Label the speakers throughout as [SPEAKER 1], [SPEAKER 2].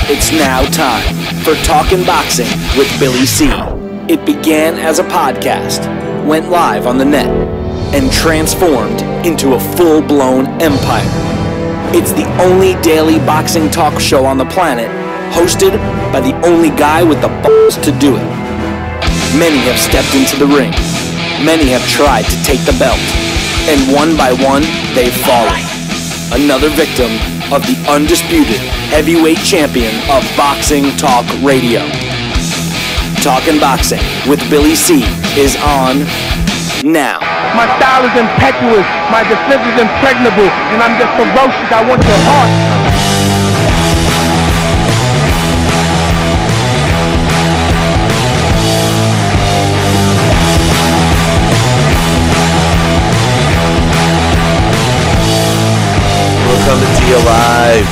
[SPEAKER 1] It's now time for Talkin' Boxing with Billy C. It began as a podcast, went live on the net, and transformed into a full-blown empire. It's the only daily boxing talk show on the planet, hosted by the only guy with the balls to do it. Many have stepped into the ring. Many have tried to take the belt. And one by one, they've fallen. Another victim of the undisputed heavyweight champion of Boxing Talk Radio. Talkin' Boxing with Billy C is on now.
[SPEAKER 2] My style is impetuous, my defense is impregnable, and I'm just ferocious. I want your heart.
[SPEAKER 3] Coming to you live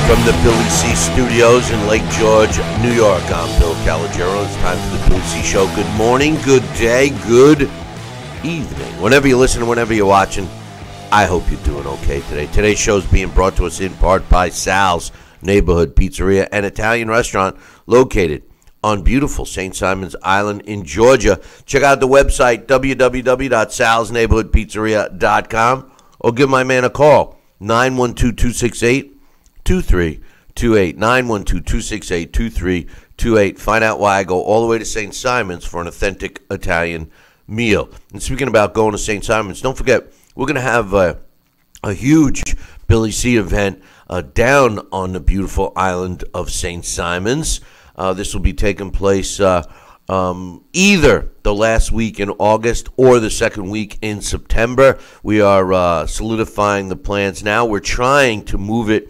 [SPEAKER 3] from the Billy C Studios in Lake George, New York. I'm Bill Calogero. It's time for the Billy C Show. Good morning, good day, good evening. Whenever you're listening, whenever you're watching, I hope you're doing okay today. Today's show is being brought to us in part by Sal's Neighborhood Pizzeria and Italian Restaurant located on beautiful St. Simons Island in Georgia. Check out the website, www.salsneighborhoodpizzeria.com, or give my man a call. 912-268-2328. 912-268-2328. Find out why I go all the way to St. Simon's for an authentic Italian meal. And speaking about going to St. Simon's, don't forget, we're going to have a huge Billy C event down on the beautiful island of St. Simon's. This will be taking place either the last week in August or the second week in September. We are solidifying the plans now. We're trying to move it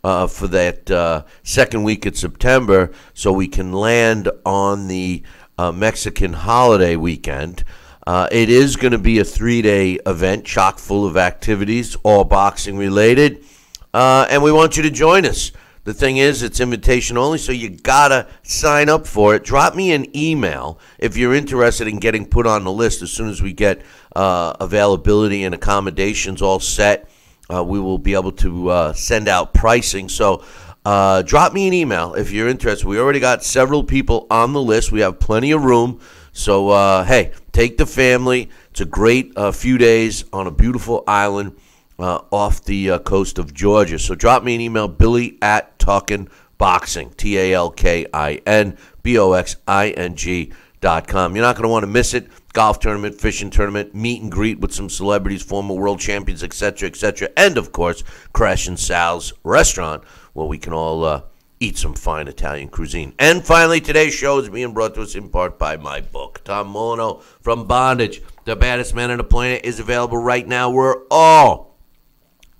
[SPEAKER 3] for that second week in September so we can land on the Mexican holiday weekend. It is going to be a 3-day event, chock full of activities, all boxing related, and we want you to join us. The thing is, it's invitation only, so you gotta sign up for it. Drop me an email if you're interested in getting put on the list. As soon as we get availability and accommodations all set, we will be able to send out pricing. So drop me an email if you're interested. We already got several people on the list. We have plenty of room. So, hey, take the family. It's a great few days on a beautiful island off the coast of Georgia. So drop me an email, billy@talkinboxing, TALKINBOXING.com. You're not going to want to miss it. Golf tournament, fishing tournament, meet and greet with some celebrities, former world champions, etc., etc., and, of course, Crashing Sal's restaurant where we can all eat some fine Italian cuisine. And finally, today's show is being brought to us in part by my book. Tom Molyneux, From Bondage, The Baddest Man on the Planet, is available right now where all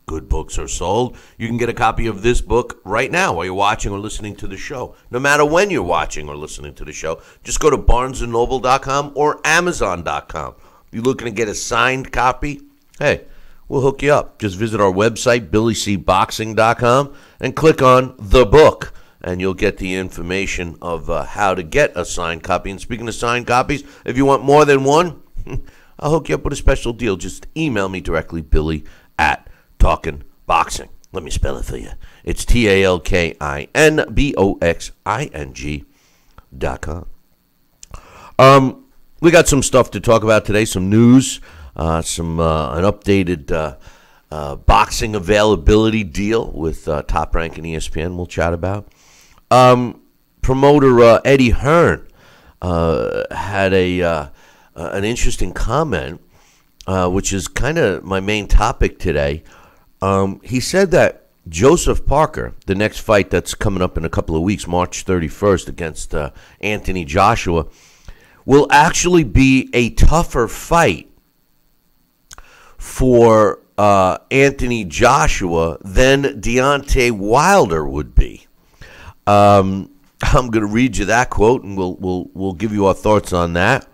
[SPEAKER 3] good books are sold. You can get a copy of this book right now while you're watching or listening to the show. No matter when you're watching or listening to the show, just go to barnesandnoble.com or amazon.com. If you're looking to get a signed copy, hey, we'll hook you up. Just visit our website, billycboxing.com, and click on the book, and you'll get the information of how to get a signed copy. And speaking of signed copies, if you want more than one, I'll hook you up with a special deal. Just email me directly, Billy@Talkin' Boxing. Let me spell it for you. It's TALKINBOXING.com. We got some stuff to talk about today, some news, an updated boxing availability deal with Top Rank and ESPN we'll chat about. Promoter Eddie Hearn had an interesting comment, which is kind of my main topic today. He said that Joseph Parker, the next fight that's coming up in a couple of weeks, March 31st against Anthony Joshua, will actually be a tougher fight for Anthony Joshua than Deontay Wilder would be. I'm going to read you that quote, and we'll give you our thoughts on that.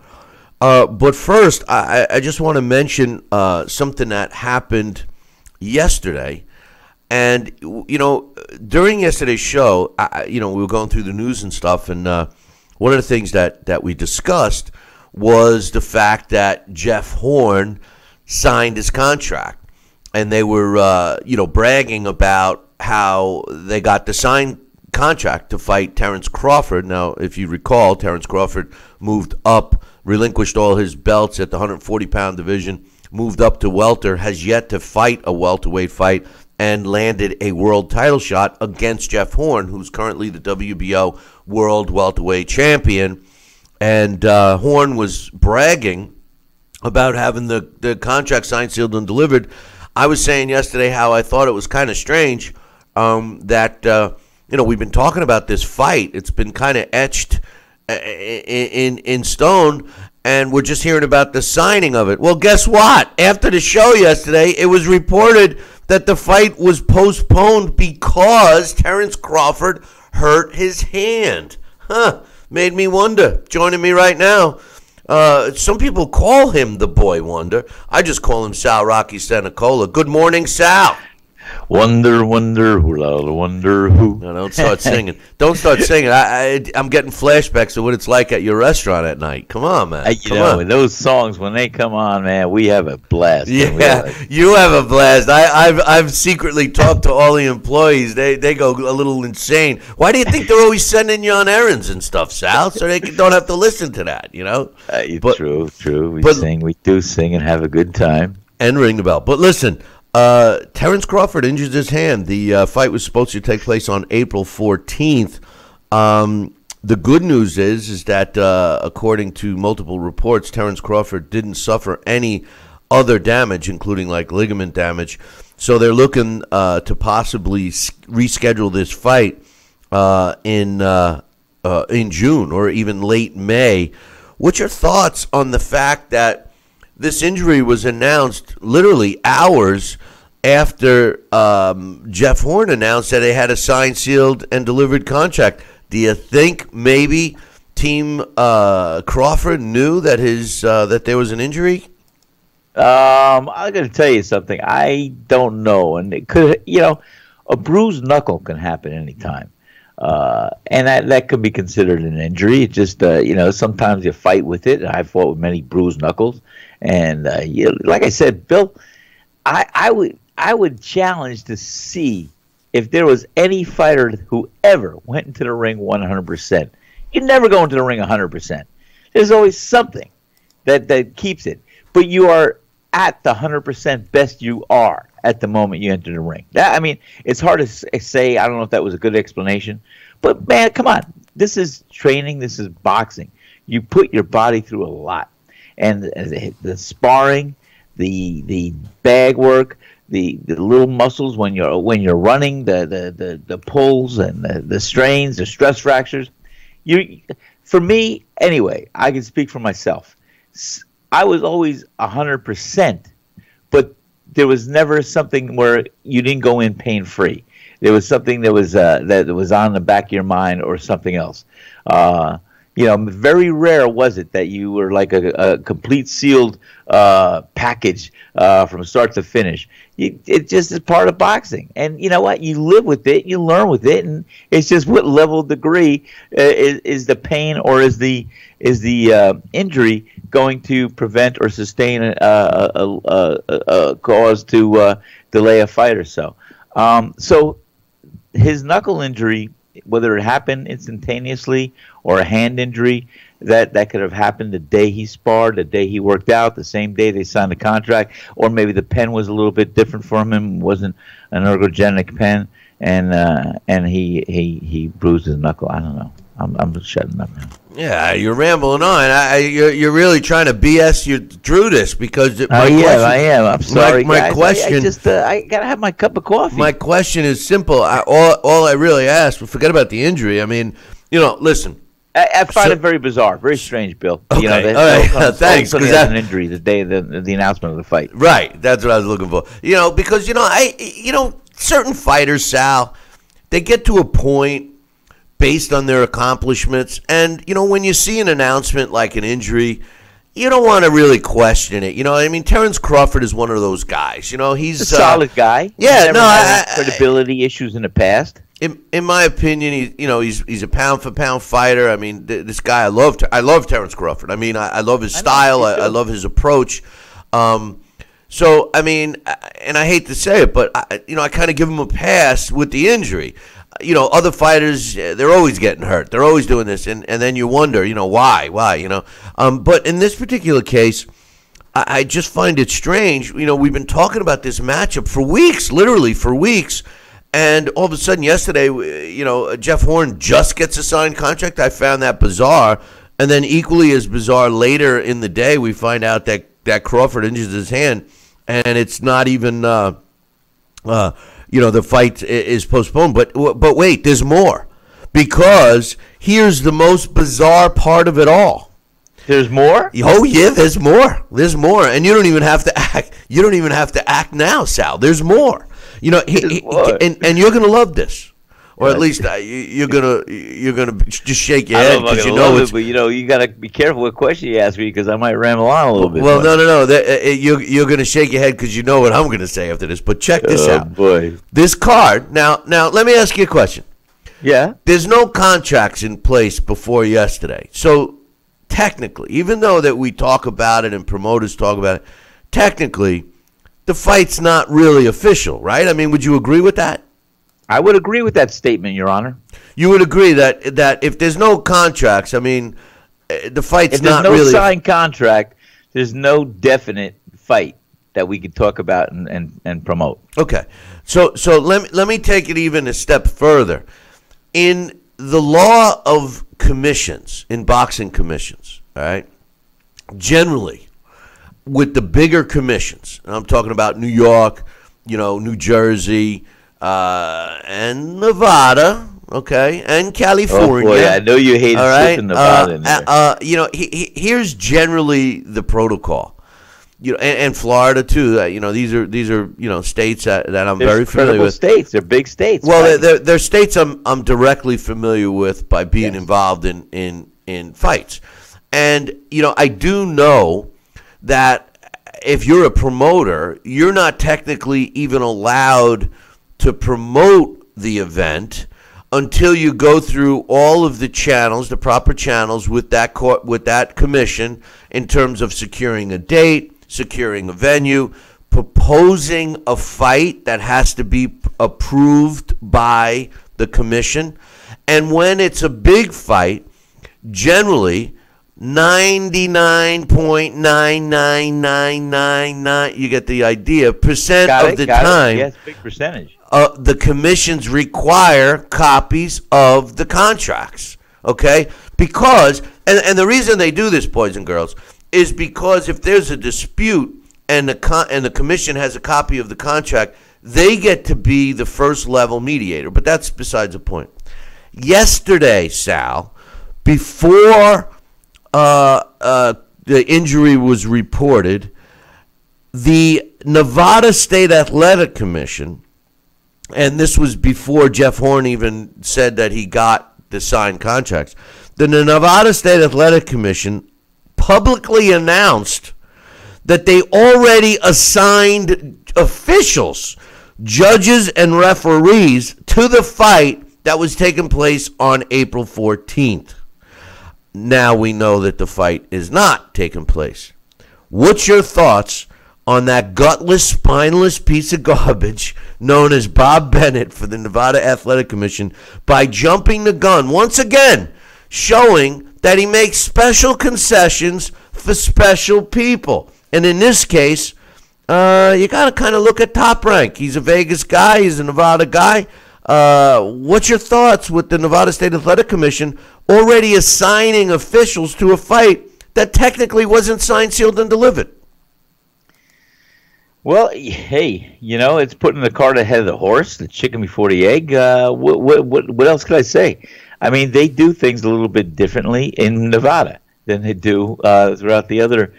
[SPEAKER 3] But first, I just want to mention something that happened yesterday. And, you know, during yesterday's show, we were going through the news and stuff, and one of the things that we discussed was the fact that Jeff Horn signed his contract. And they were, bragging about how they got the sign contract to fight Terrence Crawford. Now, if you recall, Terrence Crawford moved up, relinquished all his belts at the 140-pound division, moved up to welter, has yet to fight a welterweight fight, and landed a world title shot against Jeff Horn, who's currently the WBO world welterweight champion. And Horn was bragging about having the contract signed, sealed, and delivered. I was saying yesterday how I thought it was kind of strange that we've been talking about this fight. It's been kind of etched in stone, and we're just hearing about the signing of it. Well, guess what? After the show yesterday, it was reported that the fight was postponed because Terrence Crawford hurt his hand. Made me wonder. Joining me right now, some people call him the Boy Wonder. I just call him Sal Rocky Senecola. Good morning, Sal.
[SPEAKER 4] Wonder, wonder, hula, wonder who.
[SPEAKER 3] No, don't start singing. Don't start singing. I'm getting flashbacks of what it's like at your restaurant at night. Come on, man.
[SPEAKER 4] Come on. Those songs, when they come on, man, we have a blast.
[SPEAKER 3] Yeah, you have a blast. I've secretly talked to all the employees. They go a little insane. Why do you think they're always sending you on errands and stuff, Sal? So they don't have to listen to that,
[SPEAKER 4] True. We do sing and have a good time.
[SPEAKER 3] And ring the bell. But listen, Terrence Crawford injured his hand. The fight was supposed to take place on April 14th. The good news is that according to multiple reports, Terrence Crawford didn't suffer any other damage, including like ligament damage. So they're looking to possibly reschedule this fight in June or even late May. What's your thoughts on the fact that this injury was announced literally hours after Jeff Horn announced that they had a signed, sealed, and delivered contract? Do you think maybe Team Crawford knew that that there was an injury?
[SPEAKER 4] I'm going to tell you something. I don't know, and it could, a bruised knuckle can happen anytime, and that could be considered an injury. It just, sometimes you fight with it. I've fought with many bruised knuckles. And like I said, Bill, I would challenge to see if there was any fighter who ever went into the ring 100%. You never go into the ring 100%. There's always something that keeps it. But you are at the 100% best you are at the moment you enter the ring. It's hard to say. I don't know if that was a good explanation. But, man, come on. This is training. This is boxing. You put your body through a lot. And the sparring, the bag work, the little muscles when you're running, the pulls and the strains, the stress fractures. For me, anyway, I can speak for myself. I was always 100%, but there was never something where you didn't go in pain-free. There was something that was on the back of your mind or something else. Very rare was it that you were like a complete sealed package from start to finish. It just is part of boxing, and you know what? You live with it, you learn with it, and it's just what level of degree is the pain or is the injury going to prevent or sustain a cause to delay a fight or so. So his knuckle injury, whether it happened instantaneously or a hand injury, that could have happened the day he sparred, the day he worked out, the same day they signed the contract, or maybe the pen was a little bit different for him, wasn't an ergogenic pen, and he bruised his knuckle. I don't know. I'm shutting up now.
[SPEAKER 3] Yeah, you're rambling on. You're really trying to BS you through this because
[SPEAKER 4] I am. I'm sorry,
[SPEAKER 3] my
[SPEAKER 4] guys.
[SPEAKER 3] question.
[SPEAKER 4] I gotta have my cup of coffee.
[SPEAKER 3] My question is simple. All I really asked. Forget about the injury. I mean, listen.
[SPEAKER 4] I find it very bizarre, very strange, Bill.
[SPEAKER 3] Okay, all right. Thanks.
[SPEAKER 4] Because he had an injury the day of the announcement of the fight.
[SPEAKER 3] Right. That's what I was looking for. Because certain fighters, Sal, they get to a point based on their accomplishments, and when you see an announcement like an injury, you don't want to really question it. Terrence Crawford is one of those guys. He's
[SPEAKER 4] a solid guy.
[SPEAKER 3] Yeah,
[SPEAKER 4] never had credibility issues in the past.
[SPEAKER 3] In my opinion, he's a pound for pound fighter. I mean, this guy, I love Terrence Crawford. I mean, I love his style. I love his approach. So I mean, and I hate to say it, but I kind of give him a pass with the injury. other fighters, they're always getting hurt. They're always doing this, and then you wonder, why, But in this particular case, I just find it strange. We've been talking about this matchup for weeks, literally for weeks, and all of a sudden yesterday, Jeff Horn just gets a signed contract. I found that bizarre, and then equally as bizarre, later in the day, we find out that Crawford injures his hand, and it's not even, the fight is postponed. But wait, there's more, because here's the most bizarre part of it all.
[SPEAKER 4] There's more?
[SPEAKER 3] Oh yeah, there's more. There's more, and you don't even have to act. You don't even have to act now, Sal. There's more. And you're gonna love this, or at least you're gonna just shake your head because it's.
[SPEAKER 4] But you gotta be careful what question you ask me, because I might ramble on a little bit.
[SPEAKER 3] Well, no. You're gonna shake your head because you know what I'm gonna say after this. But check this out.
[SPEAKER 4] Boy.
[SPEAKER 3] This card. Now, let me ask you a question.
[SPEAKER 4] Yeah.
[SPEAKER 3] There's no contracts in place before yesterday, so technically, even though that we talk about it and promoters talk about it, technically, the fight's not really official, right? I mean, would you agree with that?
[SPEAKER 4] I would agree with that statement, Your Honor.
[SPEAKER 3] You would agree that if there's no contracts, I mean, the fight's not really...
[SPEAKER 4] If there's no signed contract, there's no definite fight that we could talk about and promote.
[SPEAKER 3] Okay. So let me take it even a step further. In the law of commissions, in boxing commissions, all right, generally, with the bigger commissions, and I'm talking about New York, New Jersey, and Nevada, okay, and California.
[SPEAKER 4] Oh boy, I know you hate slipping Nevada in there.
[SPEAKER 3] Here's generally the protocol, and Florida too. These are states that I'm very familiar with.
[SPEAKER 4] States, they're big states.
[SPEAKER 3] Well, they're states I'm directly familiar with by being involved in fights, and I do know that if you're a promoter, you're not technically even allowed to promote the event until you go through all of the channels, the proper channels with that court, with that commission, in terms of securing a date, securing a venue, proposing a fight that has to be approved by the commission. And when it's a big fight, generally 99.99999, you get the idea, percent of the time,
[SPEAKER 4] yes, big percentage.
[SPEAKER 3] The commissions require copies of the contracts, okay? Because, and the reason they do this, boys and girls, is because if there's a dispute and the commission has a copy of the contract, they get to be the first level mediator. But that's besides the point. Yesterday, Sal, before the injury was reported, the Nevada State Athletic Commission, and this was before Jeff Horn even said that he got the signed contracts, the Nevada State Athletic Commission publicly announced that they already assigned officials, judges, and referees to the fight that was taking place on April 14th. Now we know that the fight is not taking place. What's your thoughts on that gutless, spineless piece of garbage known as Bob Bennett for the Nevada Athletic Commission by jumping the gun once again, showing that he makes special concessions for special people? And in this case, you got to kind of look at Top Rank. He's a Vegas guy. He's a Nevada guy. What's your thoughts with the Nevada State Athletic Commission already assigning officials to a fight that technically wasn't signed, sealed, and delivered?
[SPEAKER 4] Well, hey, it's putting the cart ahead of the horse, the chicken before the egg. What else could I say? I mean, they do things a little bit differently in Nevada than they do throughout the other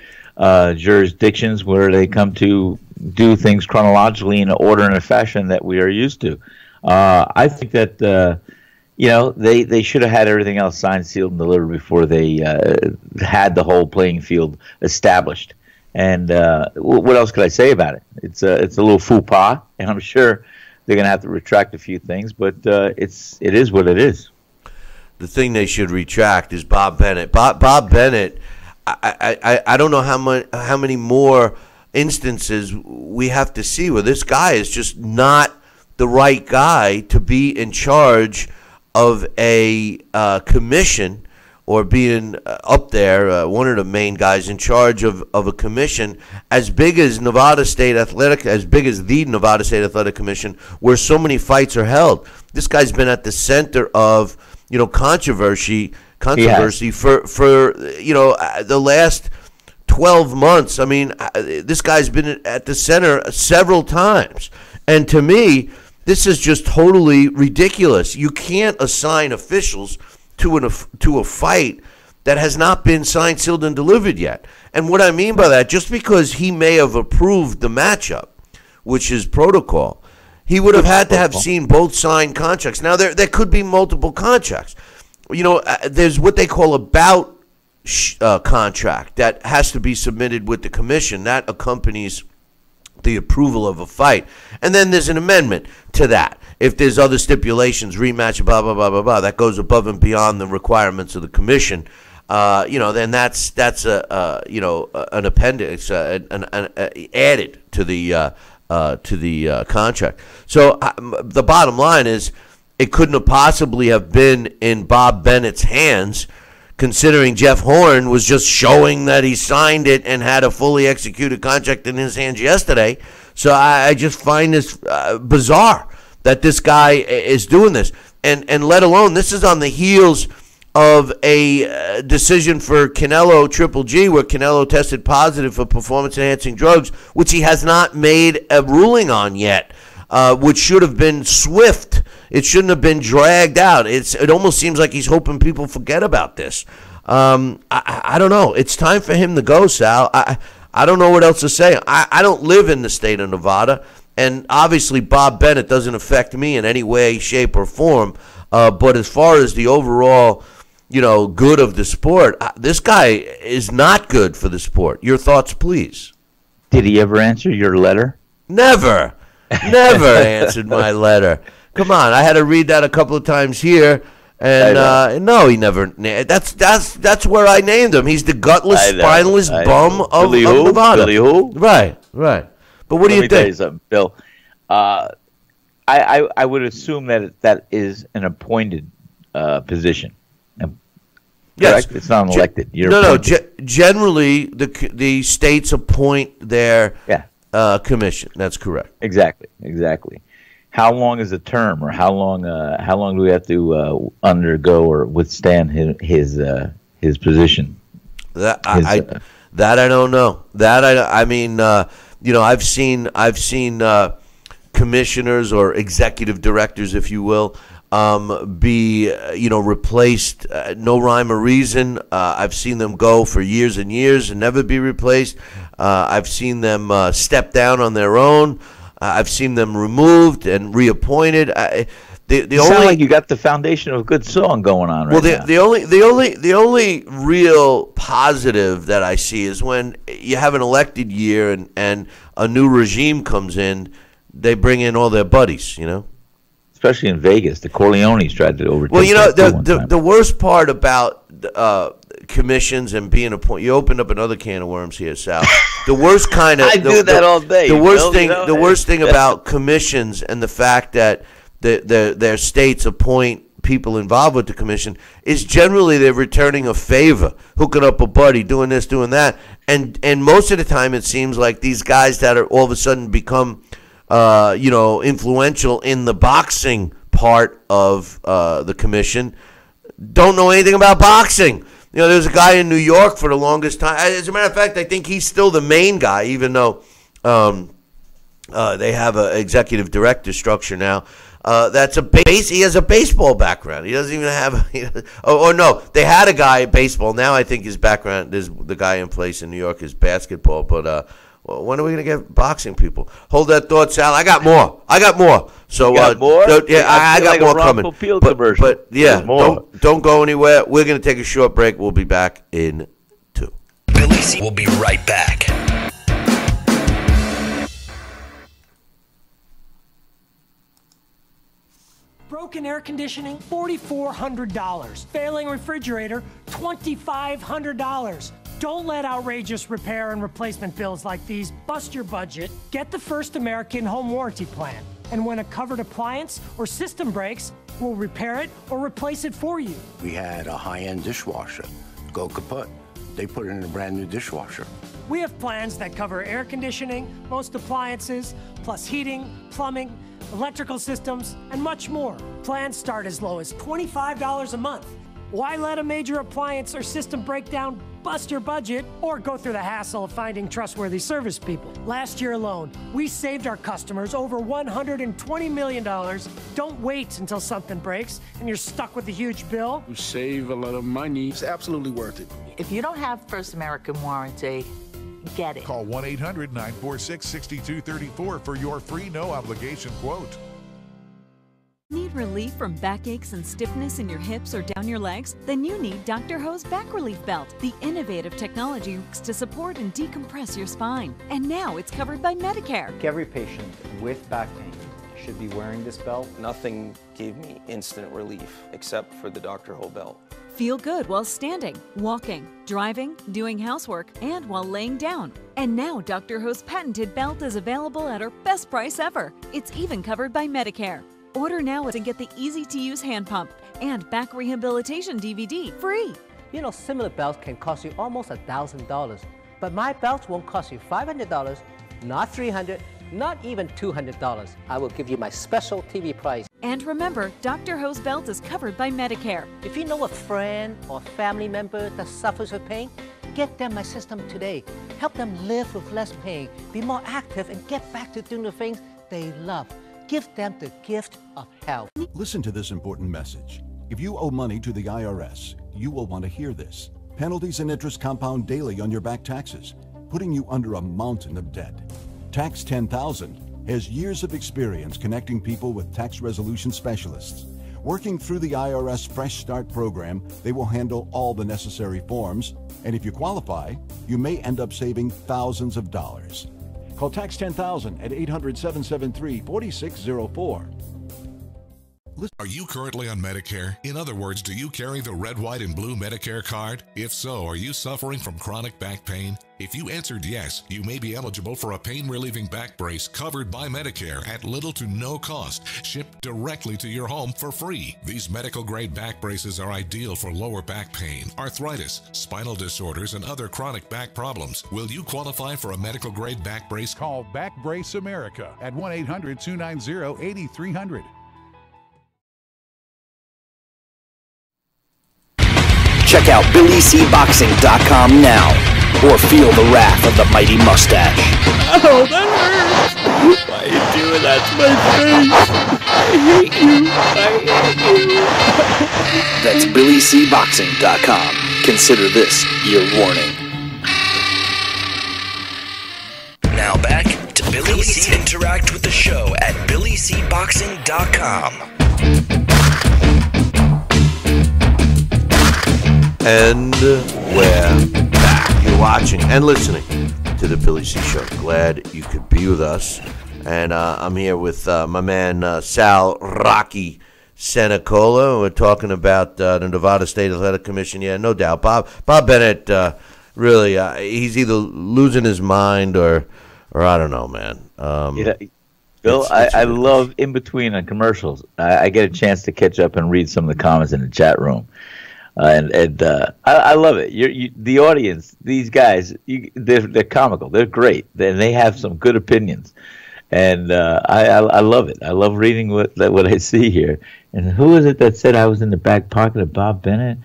[SPEAKER 4] jurisdictions where they come to do things chronologically in an order and a fashion that we are used to. I think that they should have had everything else signed, sealed, and delivered before they had the whole playing field established. And what else could I say about it? It's a little faux pas, and I'm sure they're going to have to retract a few things. But it is what it is.
[SPEAKER 3] The thing they should retract is Bob Bennett. Bob Bennett. I don't know how many more instances we have to see where this guy is just not the right guy to be in charge of a commission, or being up there, one of the main guys in charge of a commission as big as Nevada State Athletic, as big as the Nevada State Athletic Commission, where so many fights are held. This guy's been at the center of, controversy for the last 12 months. I mean, this guy's been at the center several times. And to me, this is just totally ridiculous. You can't assign officials to a fight that has not been signed, sealed, and delivered yet. And what I mean by that, just because he may have approved the matchup, which is protocol, he would have had to have seen both signed contracts. Now, there could be multiple contracts. There's what they call a bout contract that has to be submitted with the commission. That accompanies the approval of a fight. And then there's an amendment to that. If there's other stipulations, rematch, blah, blah, blah, blah, blah, that goes above and beyond the requirements of the commission, then that's an appendix, added to the contract. So the bottom line is, it couldn't have possibly have been in Bob Bennett's hands, considering Jeff Horn was just showing that he signed it and had a fully executed contract in his hands yesterday. So I just find this bizarre that this guy is doing this. And let alone, this is on the heels of a decision for Canelo Triple G, where Canelo tested positive for performance-enhancing drugs, which he has not made a ruling on yet, which should have been swift. It shouldn't have been dragged out. It almost seems like he's hoping people forget about this. I don't know. It's time for him to go, Sal. I don't know what else to say. I don't live in the state of Nevada, and obviously Bob Bennett doesn't affect me in any way, shape, or form. But as far as the overall, good of the sport, this guy is not good for the sport. Your thoughts, please.
[SPEAKER 4] Did he ever answer your letter?
[SPEAKER 3] Never answered my letter. Come on, I had to read that a couple of times here, and no, he never. That's where I named him. He's the gutless, spineless bum of Nevada.
[SPEAKER 4] Billy who?
[SPEAKER 3] Right. But what do you think?
[SPEAKER 4] Let me tell you something, Bill. I would assume that is an appointed position.
[SPEAKER 3] Yes,
[SPEAKER 4] correct? It's not an elected.
[SPEAKER 3] Generally, the states appoint their commission. That's correct.
[SPEAKER 4] Exactly. How long is the term, or how long do we have to undergo or withstand his position?
[SPEAKER 3] That I don't know. I've seen commissioners or executive directors, if you will, be replaced, no rhyme or reason. I've seen them go for years and years and never be replaced. I've seen them step down on their own. I've seen them removed and reappointed.
[SPEAKER 4] You sound like you got the foundation of a good song going on right now.
[SPEAKER 3] The only real positive that I see is when you have an elected year and a new regime comes in, they bring in all their buddies,
[SPEAKER 4] Especially in Vegas, the Corleones tried to overtake.
[SPEAKER 3] Well, the worst part about commissions and being appointed, you opened up another can of worms here, Sal. The worst kind of
[SPEAKER 4] I do that all day.
[SPEAKER 3] The worst thing about commissions and the fact that their states appoint people involved with the commission is generally they're returning a favor, hooking up a buddy, doing this, doing that, and most of the time it seems like these guys that are all of a sudden become influential in the boxing part of the commission don't know anything about boxing. There's a guy in New York for the longest time. As a matter of fact, I think he's still the main guy, even though they have an executive director structure now. He has a baseball background. He doesn't even have. No, they had a guy at baseball. Now I think his background is the guy in place in New York is basketball. But when are we going to get boxing people? Hold that thought, Sal. I got more. So
[SPEAKER 4] you got more?
[SPEAKER 3] I got more coming. But yeah, don't go anywhere. We're going to take a short break. We'll be back in 2.
[SPEAKER 1] Billy C will be right back.
[SPEAKER 5] Broken air conditioning, $4,400. Failing refrigerator, $2,500. Don't let outrageous repair and replacement bills like these bust your budget. Get the First American Home Warranty Plan. And when a covered appliance or system breaks, we'll repair it or replace it for you.
[SPEAKER 6] We had a high-end dishwasher go kaput. They put it in a brand new dishwasher.
[SPEAKER 5] We have plans that cover air conditioning, most appliances, plus heating, plumbing, electrical systems, and much more. Plans start as low as $25 a month. Why let a major appliance or system breakdown bust your budget or go through the hassle of finding trustworthy service people? Last year alone, we saved our customers over $120 million. Don't wait until something breaks and you're stuck with a huge bill.
[SPEAKER 7] You save a lot of money. It's absolutely worth it.
[SPEAKER 8] If you don't have First American warranty, get it.
[SPEAKER 9] Call 1-800-946-6234 for your free no-obligation quote.
[SPEAKER 10] Need relief from backaches and stiffness in your hips or down your legs? Then you need Dr. Ho's Back Relief Belt. The innovative technology works to support and decompress your spine. And now it's covered by Medicare.
[SPEAKER 11] Every patient with back pain should be wearing this belt.
[SPEAKER 12] Nothing gave me instant relief except for the Dr. Ho belt.
[SPEAKER 10] Feel good while standing, walking, driving, doing housework, and while laying down. And now Dr. Ho's patented belt is available at our best price ever. It's even covered by Medicare. Order now and get the easy-to-use hand pump and back rehabilitation DVD free.
[SPEAKER 13] You know, similar belts can cost you almost $1,000, but my belts won't cost you $500, not $300, not even $200. I will give you my special TV price.
[SPEAKER 10] And remember, Dr. Ho's belt is covered by Medicare.
[SPEAKER 13] If you know a friend or family member that suffers with pain, get them my system today. Help them live with less pain, be more active, and get back to doing the things they love. Give them the gift of health.
[SPEAKER 14] Listen to this important message. If you owe money to the IRS, you will want to hear this. Penalties and interest compound daily on your back taxes, putting you under a mountain of debt. Tax 10,000 has years of experience connecting people with tax resolution specialists. Working through the IRS Fresh Start program, they will handle all the necessary forms, and if you qualify, you may end up saving thousands of dollars. Call Tax 10,000 at 800-773-4604.
[SPEAKER 9] Are you currently on Medicare? In other words, do you carry the red, white, and blue Medicare card? If so, are you suffering from chronic back pain? If you answered yes, you may be eligible for a pain-relieving back brace covered by Medicare at little to no cost, shipped directly to your home for free. These medical-grade back braces are ideal for lower back pain, arthritis, spinal disorders, and other chronic back problems. Will you qualify for a medical-grade back brace? Call Back Brace America at 1-800-290-8300.
[SPEAKER 1] Check out BillyCBoxing.com now, or feel the wrath of the mighty mustache.
[SPEAKER 15] Oh, that hurts! Why are you doing that to my face? I hate you.
[SPEAKER 1] That's BillyCBoxing.com. Consider this your warning. Now back to Billy C. Interact with the show at BillyCBoxing.com.
[SPEAKER 3] And we're back. You're watching and listening to the Billy C. Show. Glad you could be with us. And I'm here with my man Sal Rocky Senecola. We're talking about the Nevada State Athletic Commission. Yeah, no doubt. Bob Bennett, really, he's either losing his mind or I don't know, man.
[SPEAKER 4] Bill, I love in between on commercials. I get a chance to catch up and read some of the comments in the chat room. And I love it. The audience, these guys, they're comical. They're great. They have some good opinions, and I love it. I love reading what I see here. And who is it that said I was in the back pocket of Bob Bennett?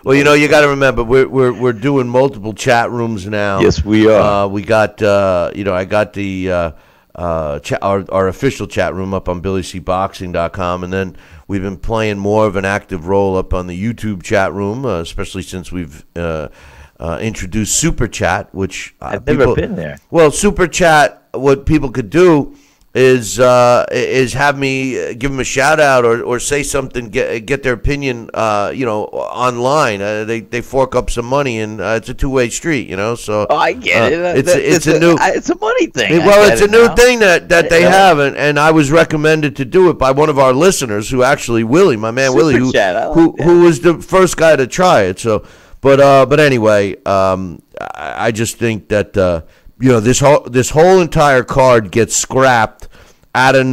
[SPEAKER 3] Well, you got to remember we're doing multiple chat rooms now.
[SPEAKER 4] Yes, we are.
[SPEAKER 3] We got I got the our official chat room up on BillyCBoxing.com, and then we've been playing more of an active role up on the YouTube chat room, especially since we've introduced Super Chat, which
[SPEAKER 4] I've never been there.
[SPEAKER 3] Well, Super Chat, what people could do is have me give them a shout out or say something, get their opinion, online. They fork up some money, and it's a two-way street, So
[SPEAKER 4] I get it.
[SPEAKER 3] It's
[SPEAKER 4] a money thing.
[SPEAKER 3] Well, it's a new thing that they have, and I was recommended to do it by one of our listeners, who actually Willie, my man Willie, who was the first guy to try it. So, but anyway, I just think that this whole entire card gets scrapped out of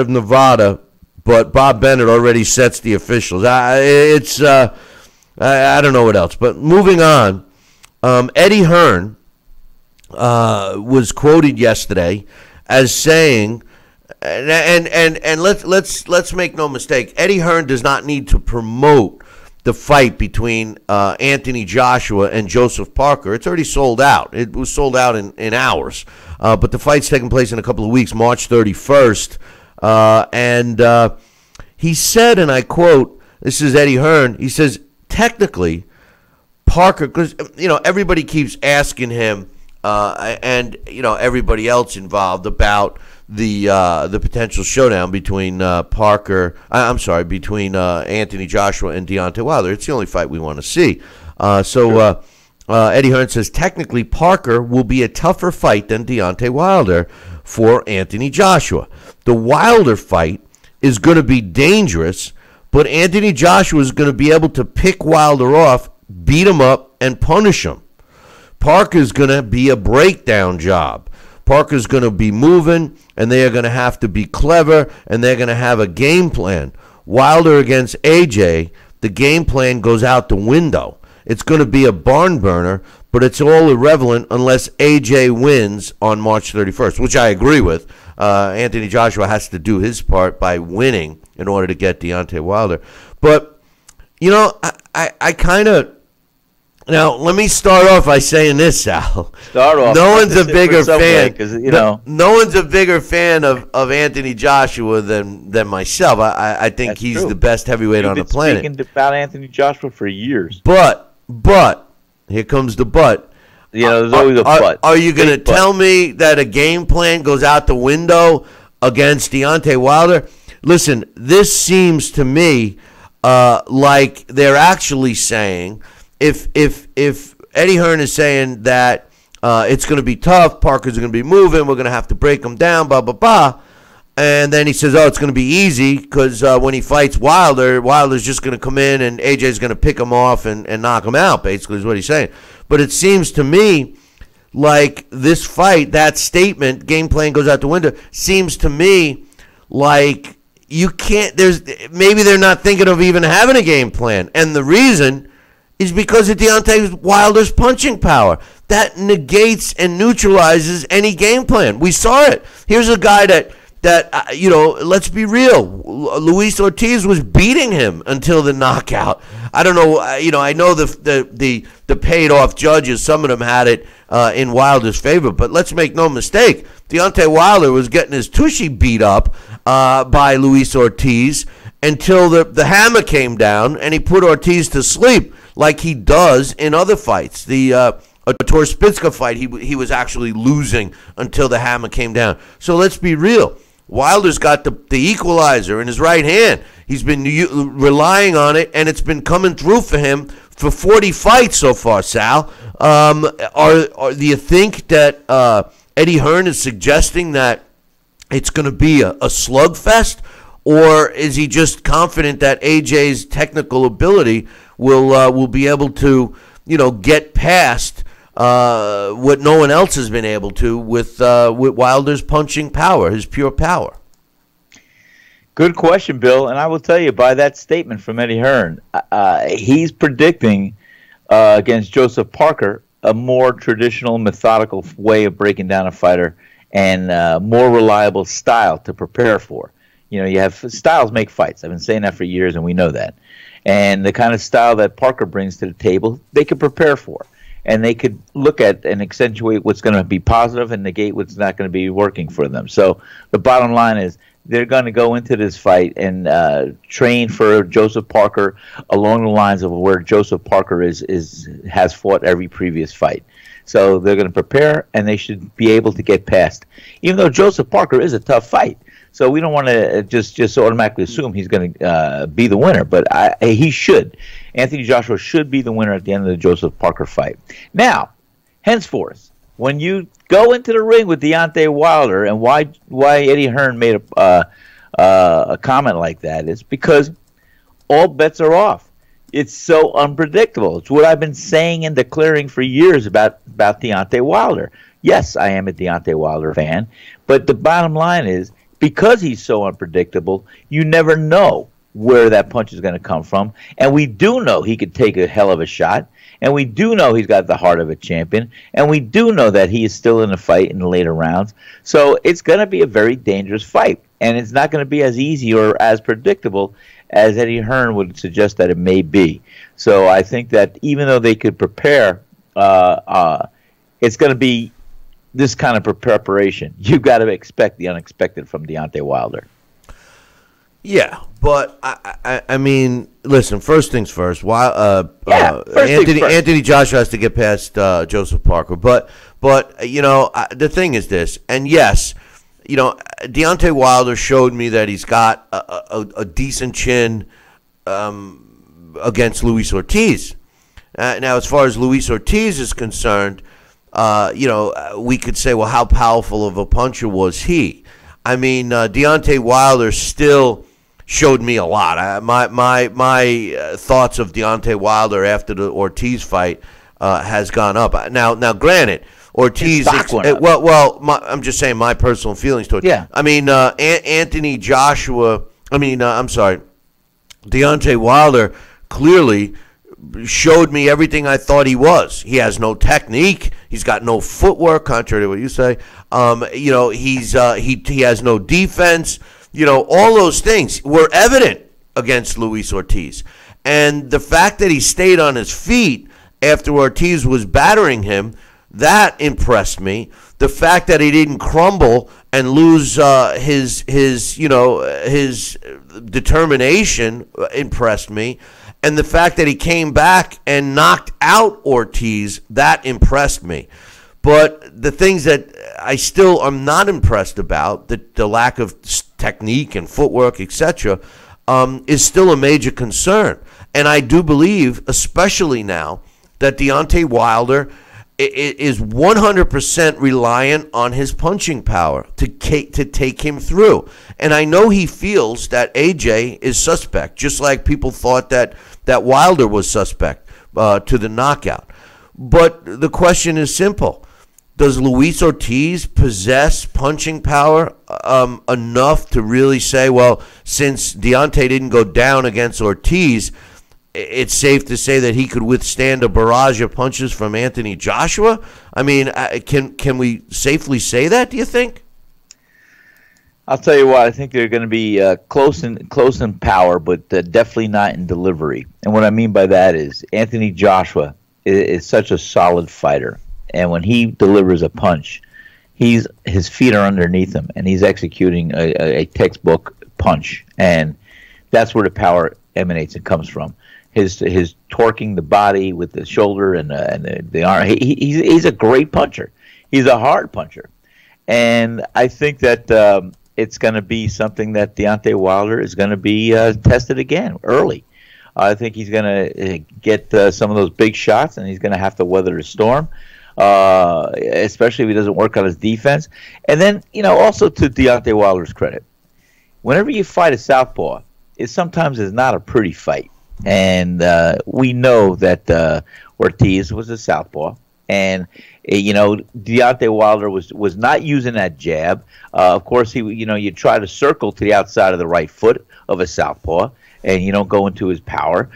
[SPEAKER 3] Nevada, but Bob Bennett already sets the officials. I don't know what else. But moving on, Eddie Hearn was quoted yesterday as saying, and let's make no mistake, Eddie Hearn does not need to promote the fight between Anthony Joshua and Joseph Parker. It's already sold out. It was sold out in hours. But the fight's taking place in a couple of weeks, March 31st. And he said, and I quote, this is Eddie Hearn, he says, technically, Parker, because, everybody keeps asking him and, everybody else involved about the potential showdown between between Anthony Joshua and Deontay Wilder. It's the only fight we want to see. Eddie Hearn says technically Parker will be a tougher fight than Deontay Wilder for Anthony Joshua. The Wilder fight is going to be dangerous, but Anthony Joshua is going to be able to pick Wilder off, beat him up, and punish him. Parker's going to be a breakdown job. Parker's going to be moving, and they are going to have to be clever, and they're going to have a game plan. Wilder against AJ, the game plan goes out the window. It's going to be a barn burner, but it's all irrelevant unless AJ wins on March 31st, which I agree with. Anthony Joshua has to do his part by winning in order to get Deontay Wilder. But, I kind of... Now, let me start off by saying this, Sal.
[SPEAKER 4] Start off.
[SPEAKER 3] No one's a bigger fan.
[SPEAKER 4] No
[SPEAKER 3] one's a bigger fan of Anthony Joshua than myself. I think
[SPEAKER 4] That's
[SPEAKER 3] he's
[SPEAKER 4] true.
[SPEAKER 3] the best heavyweight on the planet.
[SPEAKER 4] Speaking about Anthony Joshua for years.
[SPEAKER 3] But here comes the but.
[SPEAKER 4] There's always a but.
[SPEAKER 3] Are you going to tell me that a game plan goes out the window against Deontay Wilder? Listen, this seems to me like they're actually saying. If Eddie Hearn is saying that it's going to be tough, Parker's going to be moving, we're going to have to break him down, blah, blah, blah, and then he says, it's going to be easy because when he fights Wilder's just going to come in and AJ's going to pick him off and knock him out, basically is what he's saying. But it seems to me like this fight, that statement, game plan goes out the window, seems to me like you can't, maybe they're not thinking of even having a game plan. And the reason is because of Deontay Wilder's punching power. That negates and neutralizes any game plan. We saw it. Here's a guy that let's be real. Luis Ortiz was beating him until the knockout. I don't know. I know the paid off judges. Some of them had it in Wilder's favor. But let's make no mistake. Deontay Wilder was getting his tushy beat up by Luis Ortiz until the hammer came down and he put Ortiz to sleep, like he does in other fights. The Torspitska fight, he was actually losing until the hammer came down. So let's be real. Wilder's got the equalizer in his right hand. He's been relying on it, and it's been coming through for him for 40 fights so far, Sal. Do you think that Eddie Hearn is suggesting that it's going to be a slugfest, or is he just confident that AJ's technical ability will be able to, get past what no one else has been able to with Wilder's punching power, his pure power?
[SPEAKER 4] Good question, Bill. And I will tell you, by that statement from Eddie Hearn, he's predicting against Joseph Parker a more traditional, methodical way of breaking down a fighter and more reliable style to prepare for. You have styles make fights. I've been saying that for years, and we know that. And the kind of style that Parker brings to the table, they can prepare for. And they could look at and accentuate what's going to be positive and negate what's not going to be working for them. So the bottom line is they're going to go into this fight and train for Joseph Parker along the lines of where Joseph Parker has fought every previous fight. So they're going to prepare, and they should be able to get past. Even though Joseph Parker is a tough fight. So we don't want to just automatically assume he's going to be the winner, but he should. Anthony Joshua should be the winner at the end of the Joseph Parker fight. Now, henceforth, when you go into the ring with Deontay Wilder, and why Eddie Hearn made a comment like that is because all bets are off. It's so unpredictable. It's what I've been saying and declaring for years about Deontay Wilder. yes, I am a Deontay Wilder fan, but the bottom line is, because he's so unpredictable, you never know where that punch is going to come from. And we do know he could take a hell of a shot. And we do know he's got the heart of a champion. And we do know that he is still in the fight in the later rounds. So it's going to be a very dangerous fight. And it's not going to be as easy or as predictable as Eddie Hearn would suggest that it may be. So I think that even though they could prepare, it's going to be this kind of preparation. You've got to expect the unexpected from Deontay Wilder.
[SPEAKER 3] Yeah, but I mean, listen. First things first. Anthony Joshua has to get past Joseph Parker, but you know, the thing is this, and yes, you know, Deontay Wilder showed me that he's got a decent chin against Luis Ortiz. Now, as far as Luis Ortiz is concerned, you know, we could say, well, how powerful of a puncher was he? I mean, Deontay Wilder still showed me a lot. My thoughts of Deontay Wilder after the Ortiz fight has gone up. Now, granted, Ortiz. I'm just saying my personal feelings toward.
[SPEAKER 4] Yeah.
[SPEAKER 3] I mean, Anthony Joshua. Deontay Wilder clearly showed me everything I thought he was. He has no technique. He's got no footwork, contrary to what you say. You know, he has no defense. You know, all those things were evident against Luis Ortiz. And the fact that he stayed on his feet after Ortiz was battering him, that impressed me. The fact that he didn't crumble and lose his determination impressed me. And the fact that he came back and knocked out Ortiz, that impressed me. But the things that I still am not impressed about, the lack of technique and footwork, etc., is still a major concern. And I do believe, especially now, that Deontay Wilder is 100% reliant on his punching power to take him through. And I know he feels that AJ is suspect, just like people thought that Wilder was suspect to the knockout. But the question is simple. Does Luis Ortiz possess punching power enough to really say, well, since Deontay didn't go down against Ortiz, it's safe to say that he could withstand a barrage of punches from Anthony Joshua? I mean, can we safely say that, do you think?
[SPEAKER 4] I'll tell you what, I think they're going to be close in power, but definitely not in delivery. And what I mean by that is Anthony Joshua is such a solid fighter. And when he delivers a punch, his feet are underneath him, and he's executing a textbook punch. And that's where the power emanates and comes from. His torquing the body with the shoulder and the arm. He's a great puncher. He's a hard puncher. And I think that it's going to be something that Deontay Wilder is going to be tested again early. I think he's going to get some of those big shots, and he's going to have to weather the storm. Especially if he doesn't work on his defense. And then, you know, also to Deontay Wilder's credit, whenever you fight a southpaw, it sometimes is not a pretty fight. And we know that Ortiz was a southpaw. And, you know, Deontay Wilder was not using that jab. Of course, you try to circle to the outside of the right foot of a southpaw, and you don't go into his power.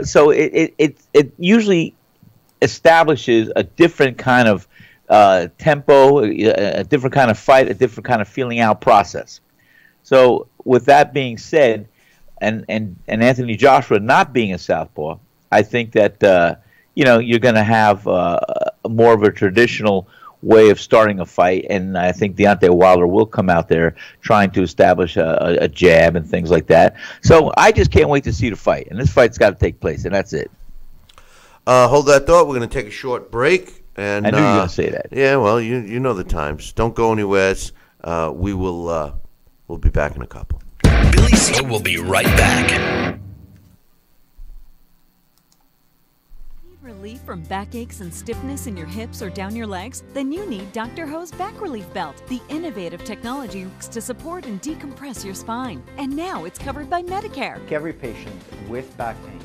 [SPEAKER 4] So it usually establishes a different kind of tempo, a different kind of fight, a different kind of feeling out process. So with that being said, and Anthony Joshua not being a southpaw, I think that you're going to have more of a traditional way of starting a fight, and I think Deontay Wilder will come out there trying to establish a jab and things like that. So I just can't wait to see the fight, and this fight's got to take place, and that's it.
[SPEAKER 3] Hold that thought. We're going to take a short break. And
[SPEAKER 4] I knew you were going to say that.
[SPEAKER 3] Yeah, well, you know the times. Don't go anywhere. We'll be back in a couple.
[SPEAKER 1] Billy C will be right back.
[SPEAKER 10] Need relief from backaches and stiffness in your hips or down your legs? Then you need Dr. Ho's Back Relief Belt, the innovative technology works to support and decompress your spine. And now it's covered by Medicare.
[SPEAKER 11] Every patient with back pain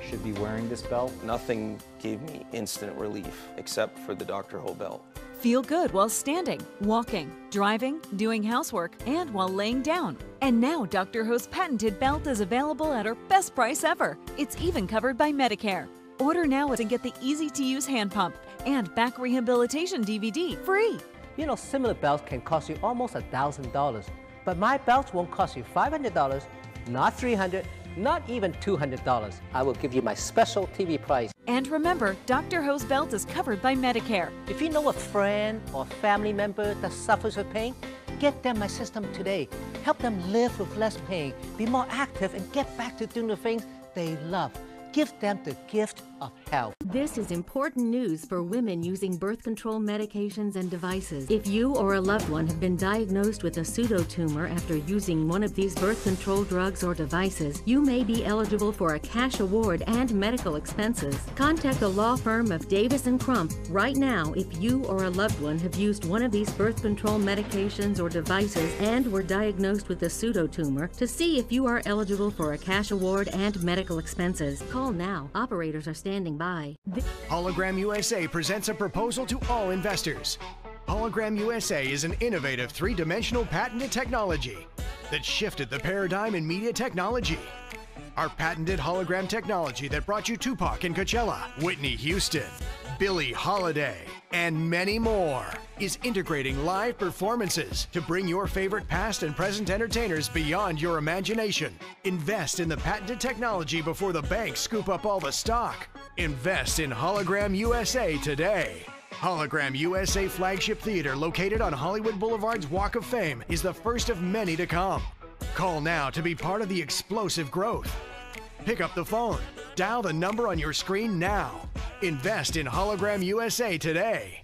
[SPEAKER 11] should be wearing this belt.
[SPEAKER 12] Nothing gave me instant relief except for the Dr. Ho belt.
[SPEAKER 10] Feel good while standing, walking, driving, doing housework, and while laying down. And now Dr. Ho's patented belt is available at our best price ever. It's even covered by Medicare. Order now and get the easy-to-use hand pump and back rehabilitation DVD free.
[SPEAKER 13] You know, similar belts can cost you almost $1,000, but my belts won't cost you $500, not $300, not even $200. I will give you my special TV price.
[SPEAKER 10] And remember, Dr. Ho's belt is covered by Medicare.
[SPEAKER 13] If you know a friend or family member that suffers with pain, get them my system today. Help them live with less pain, be more active, and get back to doing the things they love. Give them the gift of health.
[SPEAKER 16] This is important news for women using birth control medications and devices. If you or a loved one have been diagnosed with a pseudotumor after using one of these birth control drugs or devices, you may be eligible for a cash award and medical expenses. Contact the law firm of Davis & Crump right now if you or a loved one have used one of these birth control medications or devices and were diagnosed with a pseudotumor to see if you are eligible for a cash award and medical expenses. Call now. Operators are standing by.
[SPEAKER 17] Hologram USA presents a proposal to all investors. Hologram USA is an innovative three-dimensional patented technology that shifted the paradigm in media technology. Our patented hologram technology that brought you Tupac and Coachella, Whitney Houston, Billie Holiday, and many more is integrating live performances to bring your favorite past and present entertainers beyond your imagination. Invest in the patented technology before the banks scoop up all the stock. Invest in Hologram USA today. Hologram USA Flagship Theater, located on Hollywood Boulevard's Walk of Fame, is the first of many to come. Call now to be part of the explosive growth. Pick up the phone. Dial the number on your screen now. Invest in Hologram USA today.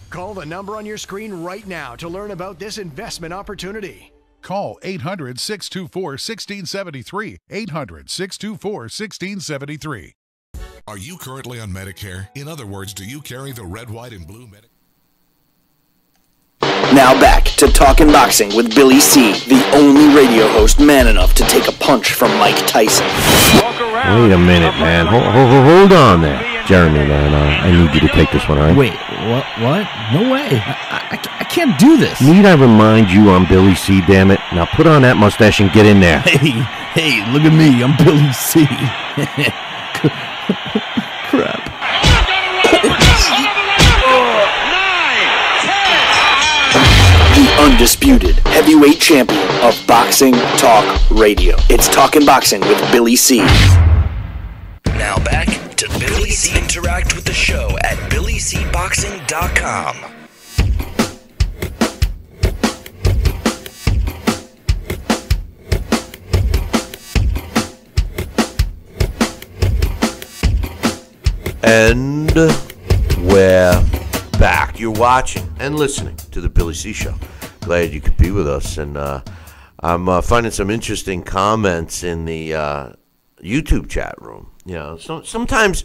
[SPEAKER 17] Call the number on your screen right now to learn about this investment opportunity.
[SPEAKER 9] Call 800-624-1673. 800-624-1673. Are you currently on Medicare? In other words, do you carry the red, white, and blue Medicare?
[SPEAKER 1] Now back to Talkin' Boxing with Billy C., the only radio host man enough to take a punch from Mike Tyson.
[SPEAKER 18] Wait a minute, man. Hold on there. Jeremy, man, I need you to take this one, all right?
[SPEAKER 19] Wait, what? No way. I can't do this.
[SPEAKER 18] Need I remind you I'm Billy C., damn it? Now put on that mustache and get in there.
[SPEAKER 19] Hey, look at me. I'm Billy C. Crap.
[SPEAKER 1] The undisputed heavyweight champion of Boxing Talk Radio. It's Talkin' Boxing with Billy C.
[SPEAKER 20] Now back to Billy C. Interact with the show at BillyCBoxing.com.
[SPEAKER 3] And we're back. You're watching and listening to the Billy C. Show. Glad you could be with us. And I'm finding some interesting comments in the YouTube chat room. You know, so sometimes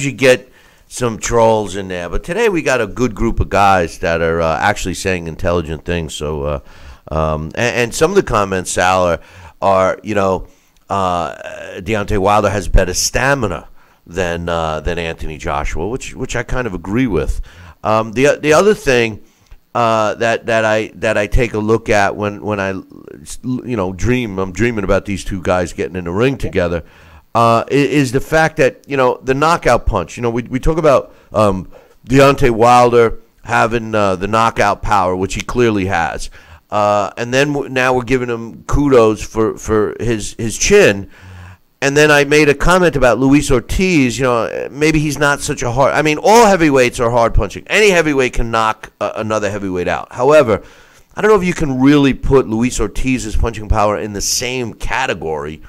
[SPEAKER 3] you get some trolls in there, but today we got a good group of guys that are actually saying intelligent things. So, and some of the comments, Sal, are you know, Deontay Wilder has better stamina than Anthony Joshua, which I kind of agree with. The other thing that I take a look at when I I'm dreaming about these two guys getting in the ring together, is the fact that the knockout punch. We talk about Deontay Wilder having the knockout power, which he clearly has, and then now we're giving him kudos for his chin. And then I made a comment about Luis Ortiz. Maybe he's not such a hard. I mean, all heavyweights are hard punching. Any heavyweight can knock another heavyweight out. However, I don't know if you can really put Luis Ortiz's punching power in the same category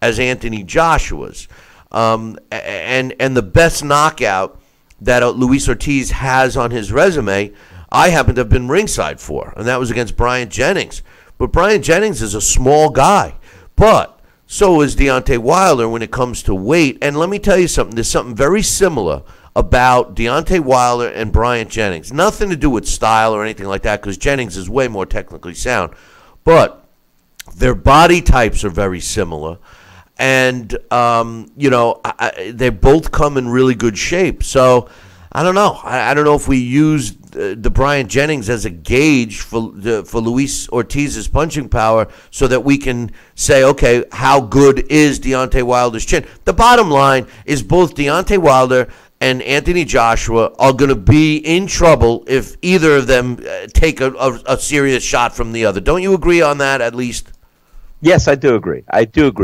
[SPEAKER 3] as Anthony Joshua's. And the best knockout that Luis Ortiz has on his resume, I happen to have been ringside for, and that was against Bryant Jennings. But Bryant Jennings is a small guy, but so is Deontay Wilder when it comes to weight. And let me tell you something. There's something very similar about Deontay Wilder and Bryant Jennings. Nothing to do with style or anything like that, because Jennings is way more technically sound. But their body types are very similar. And, they both come in really good shape. So, I don't know. I don't know if we use the Brian Jennings as a gauge for Luis Ortiz's punching power so that we can say, okay, how good is Deontay Wilder's chin? The bottom line is both Deontay Wilder and Anthony Joshua are going to be in trouble if either of them take a serious shot from the other. Don't you agree on that, at least?
[SPEAKER 4] Yes, I do agree.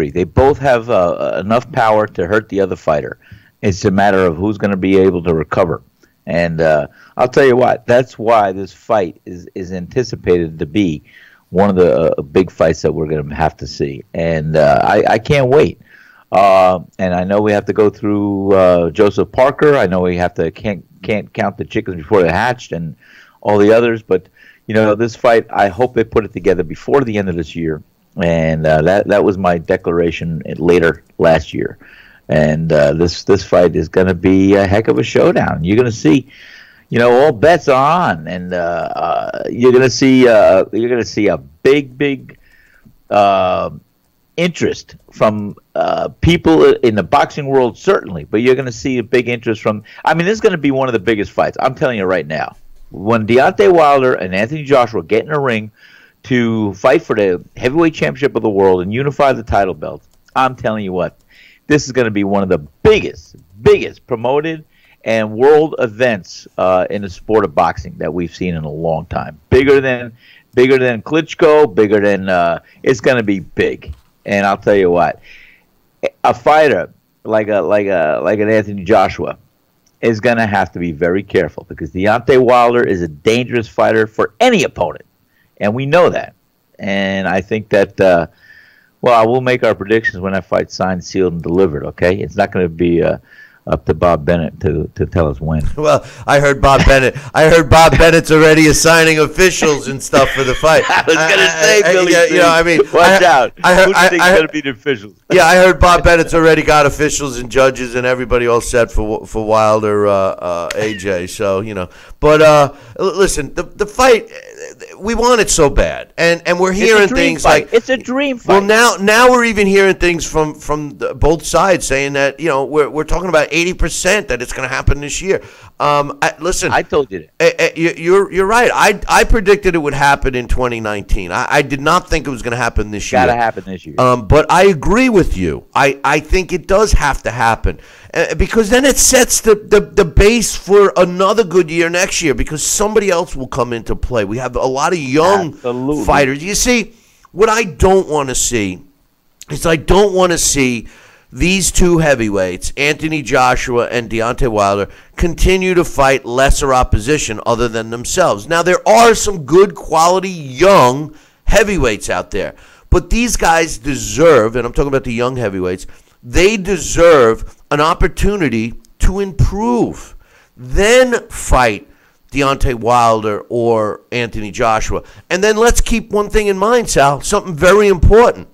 [SPEAKER 4] They both have enough power to hurt the other fighter. It's a matter of who's going to be able to recover. And I'll tell you what, that's why this fight is anticipated to be one of the big fights that we're going to have to see. And I can't wait. And I know we have to go through Joseph Parker. I know we can't count the chickens before they hatched and all the others. But, this fight, I hope they put it together before the end of this year. And that was my declaration later last year. And this fight is going to be a heck of a showdown. You're going to see, all bets are on, and you're going to see a big interest from people in the boxing world, certainly. But you're going to see a big interest from. I mean, this is going to be one of the biggest fights. I'm telling you right now. When Deontay Wilder and Anthony Joshua get in a ring to fight for the heavyweight championship of the world and unify the title belts, I'm telling you what, this is going to be one of the biggest promoted and world events in the sport of boxing that we've seen in a long time. Bigger than Klitschko, bigger than it's going to be big. And I'll tell you what, a fighter like an Anthony Joshua is going to have to be very careful because Deontay Wilder is a dangerous fighter for any opponent. And we know that. And I think that, I will make our predictions when that fight's signed, sealed, and delivered, okay? It's not going to be up to Bob Bennett to tell us when.
[SPEAKER 3] Well, I heard Bob Bennett's already assigning officials and stuff for the fight.
[SPEAKER 4] I was going to say, Billy. Watch out. Who do you think is going to be the officials?
[SPEAKER 3] Yeah, I heard Bob Bennett's already got officials and judges and everybody all set for Wilder, AJ. So, But listen, the fight, we want it so bad, and we're hearing things like
[SPEAKER 4] it's a dream fight.
[SPEAKER 3] Well, now we're even hearing things from both sides saying that we're talking about 80% that it's going to happen this year. Listen,
[SPEAKER 4] I told you
[SPEAKER 3] that. You're right. I predicted it would happen in 2019. I did not think it was going to happen this year.
[SPEAKER 4] Got to happen this year.
[SPEAKER 3] But I agree with you. I think it does have to happen because then it sets the base for another good year next year because somebody else will come into play. We have a lot of young fighters. You see, what I don't want to see is I don't want to see these two heavyweights, Anthony Joshua and Deontay Wilder, continue to fight lesser opposition other than themselves. Now, there are some good quality young heavyweights out there, but these guys deserve, and I'm talking about the young heavyweights, they deserve an opportunity to improve. Then fight Deontay Wilder or Anthony Joshua. And then let's keep one thing in mind, Sal, something very important.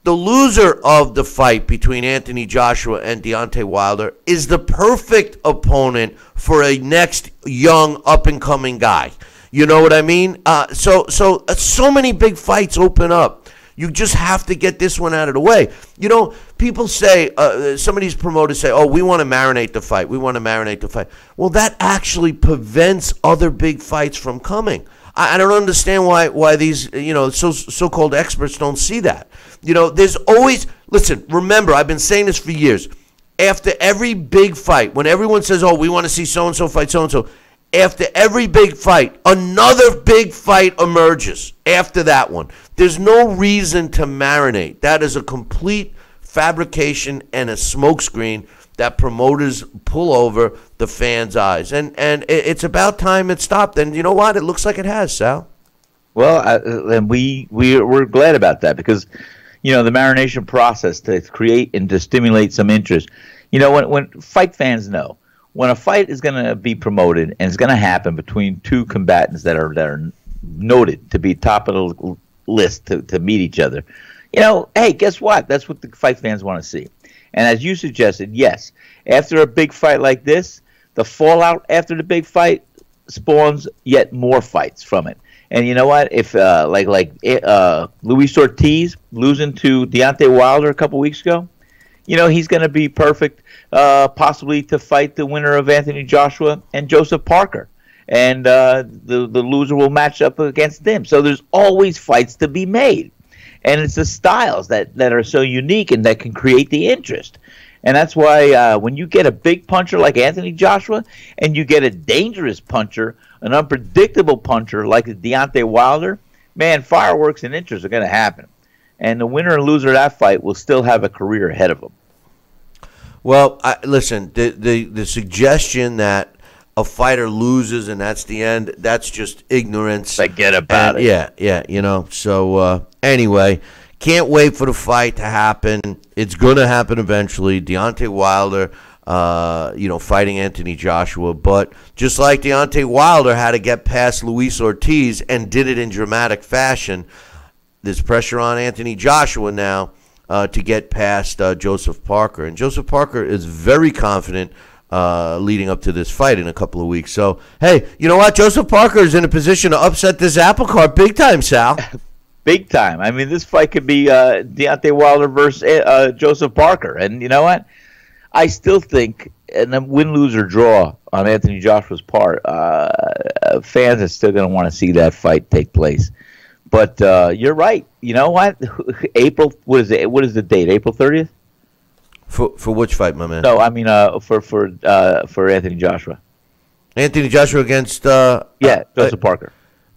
[SPEAKER 3] The loser of the fight between Anthony Joshua and Deontay Wilder is the perfect opponent for a next young up-and-coming guy. You know what I mean? So many big fights open up. You just have to get this one out of the way. People say, some of these promoters say, oh, we want to marinate the fight. We want to marinate the fight. Well, that actually prevents other big fights from coming. I don't understand why these, so-called experts don't see that. There's always, listen, remember, I've been saying this for years. After every big fight, when everyone says, oh, we want to see so-and-so fight so-and-so, after every big fight, another big fight emerges after that one. There's no reason to marinate. That is a complete fabrication and a smokescreen that promoters pull over the fans' eyes. And it's about time it stopped. And you know what? It looks like it has, Sal.
[SPEAKER 4] Well, and we're glad about that because, the marination process to create and to stimulate some interest. When fight fans know, when a fight is going to be promoted and it's going to happen between two combatants that are noted to be top of the list to meet each other, hey, guess what? That's what the fight fans want to see. And as you suggested, yes, after a big fight like this, the fallout after the big fight spawns yet more fights from it. And you know what? If Luis Ortiz losing to Deontay Wilder a couple weeks ago, he's going to be perfect, possibly to fight the winner of Anthony Joshua and Joseph Parker. And the loser will match up against them. So there's always fights to be made. And it's the styles that are so unique and that can create the interest. And that's why when you get a big puncher like Anthony Joshua and you get a dangerous puncher, an unpredictable puncher like Deontay Wilder, man, fireworks and interest are going to happen. And the winner and loser of that fight will still have a career ahead of them.
[SPEAKER 3] Well, listen, the suggestion that a fighter loses and that's the end, that's just ignorance.
[SPEAKER 4] Forget about it.
[SPEAKER 3] Yeah. So anyway, can't wait for the fight to happen. It's going to happen eventually. Deontay Wilder, fighting Anthony Joshua. But just like Deontay Wilder had to get past Luis Ortiz and did it in dramatic fashion, there's pressure on Anthony Joshua now to get past Joseph Parker. And Joseph Parker is very confident leading up to this fight in a couple of weeks. So, hey, you know what? Joseph Parker is in a position to upset this apple cart big time, Sal.
[SPEAKER 4] Big time. I mean, this fight could be Deontay Wilder versus Joseph Parker. And you know what? I still think, and a win, lose, or draw on Anthony Joshua's part, fans are still going to want to see that fight take place. But you're right. You know what? April, what is it? What is the date? April 30th?
[SPEAKER 3] For which fight, my man?
[SPEAKER 4] No, I mean for Anthony Joshua.
[SPEAKER 3] Anthony Joshua against
[SPEAKER 4] Joseph Parker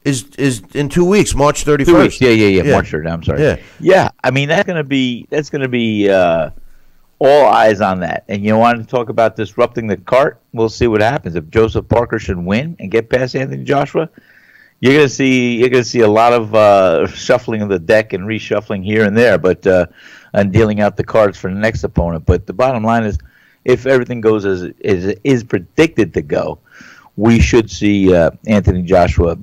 [SPEAKER 3] is in 2 weeks, March 31st.
[SPEAKER 4] 2 weeks. Yeah. March 30th. I'm sorry. Yeah. I mean that's gonna be all eyes on that. And you want to talk about disrupting the cart? We'll see what happens if Joseph Parker should win and get past Anthony Joshua. You're gonna see a lot of shuffling of the deck and reshuffling here and there, but and dealing out the cards for the next opponent. But the bottom line is, if everything goes as is predicted to go, we should see Anthony Joshua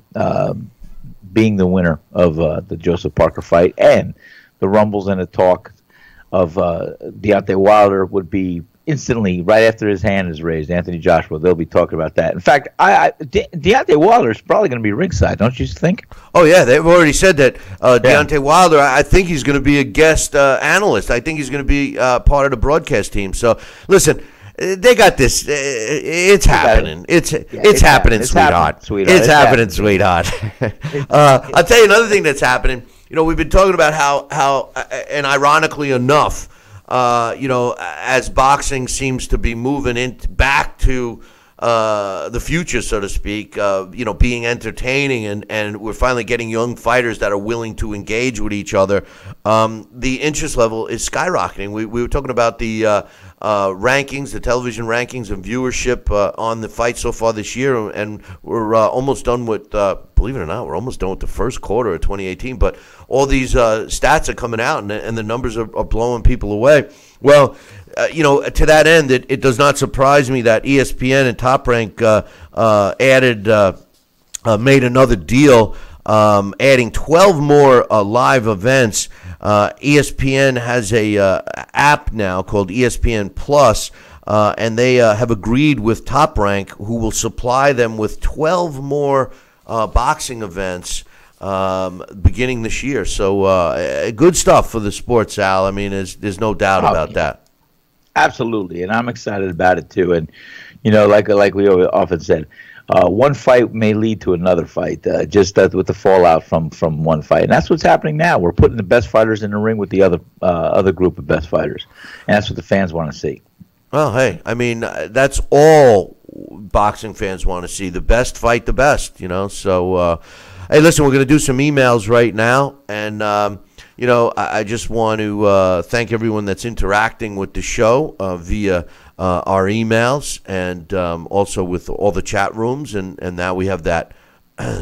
[SPEAKER 4] being the winner of the Joseph Parker fight, and the rumbles and the talk of Deontay Wilder would be instantly right after his hand is raised. Anthony Joshua, they'll be talking about that. In fact, Deontay Wilder is probably going to be ringside, don't you think?
[SPEAKER 3] Oh yeah, they've already said that. Deontay Wilder, I think he's going to be a guest analyst. I think he's going to be part of the broadcast team. So listen, they got this. It's happening. It's happening, sweetheart. It's happening, sweetheart. I'll tell you another thing that's happening. We've been talking about how and ironically enough, as boxing seems to be moving back to the future, so to speak, being entertaining, and we're finally getting young fighters that are willing to engage with each other. The interest level is skyrocketing. We were talking about the rankings, the television rankings and viewership on the fight so far this year, and we're almost done with, believe it or not, we're almost done with the first quarter of 2018, but all these stats are coming out, and the numbers are blowing people away. Well, to that end, it does not surprise me that ESPN and Top Rank made another deal, adding 12 more live events. ESPN has a app now called ESPN Plus, and they have agreed with Top Rank, who will supply them with 12 more boxing events beginning this year. So good stuff for the sport, Sal. I mean, there's no doubt about that.
[SPEAKER 4] Absolutely, and I'm excited about it too. And like we often said, one fight may lead to another fight, just with the fallout from one fight, and that's what's happening now. We're putting the best fighters in the ring with the other group of best fighters, and that's what the fans want to see.
[SPEAKER 3] Well, hey, I mean, that's all boxing fans want to see: the best fight the best. So hey, listen, we're going to do some emails right now, and I just want to thank everyone that's interacting with the show via our emails, and also with all the chat rooms, and now we have that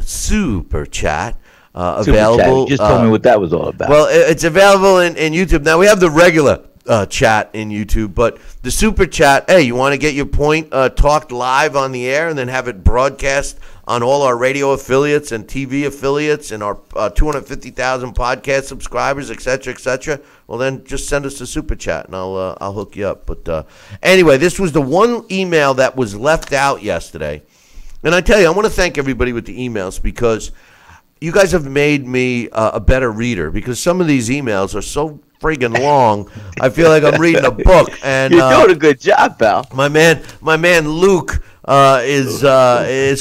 [SPEAKER 3] super chat available.
[SPEAKER 4] You just told me what that was all about.
[SPEAKER 3] Well, it's available in YouTube. Now we have the regular chat in YouTube, but the super chat, hey, you want to get your point talked live on the air and then have it broadcast on all our radio affiliates and TV affiliates and our 250,000 podcast subscribers, et cetera, well, then just send us a super chat and I'll hook you up. But anyway, this was the one email that was left out yesterday. And I tell you, I want to thank everybody with the emails, because you guys have made me a better reader, because some of these emails are so friggin' long. I feel like I'm reading a book. And
[SPEAKER 4] you're doing a good job, pal.
[SPEAKER 3] My man Luke is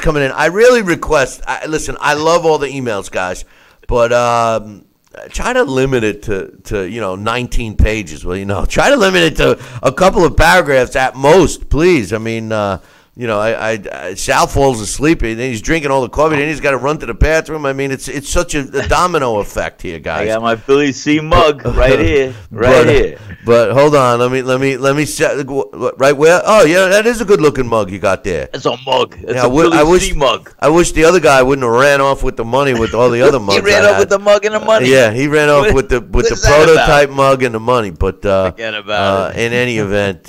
[SPEAKER 3] coming in. I really request. Listen, I love all the emails, guys, but try to limit it to 19 pages. Well, try to limit it to a couple of paragraphs at most, please. I mean, Sal falls asleep, and then he's drinking all the coffee, and he's got to run to the bathroom. I mean, it's such a domino effect here, guys.
[SPEAKER 4] I got my Billy C mug right here, here.
[SPEAKER 3] But hold on, let me set right where. Oh yeah, that is a good looking mug you got there.
[SPEAKER 4] It's a mug. It's a Billy C mug.
[SPEAKER 3] I wish the other guy wouldn't have ran off with the money with all the other mugs.
[SPEAKER 4] He ran off with the mug and the money.
[SPEAKER 3] Yeah, he ran off with the prototype mug and the money. But
[SPEAKER 4] forget about it.
[SPEAKER 3] In any event.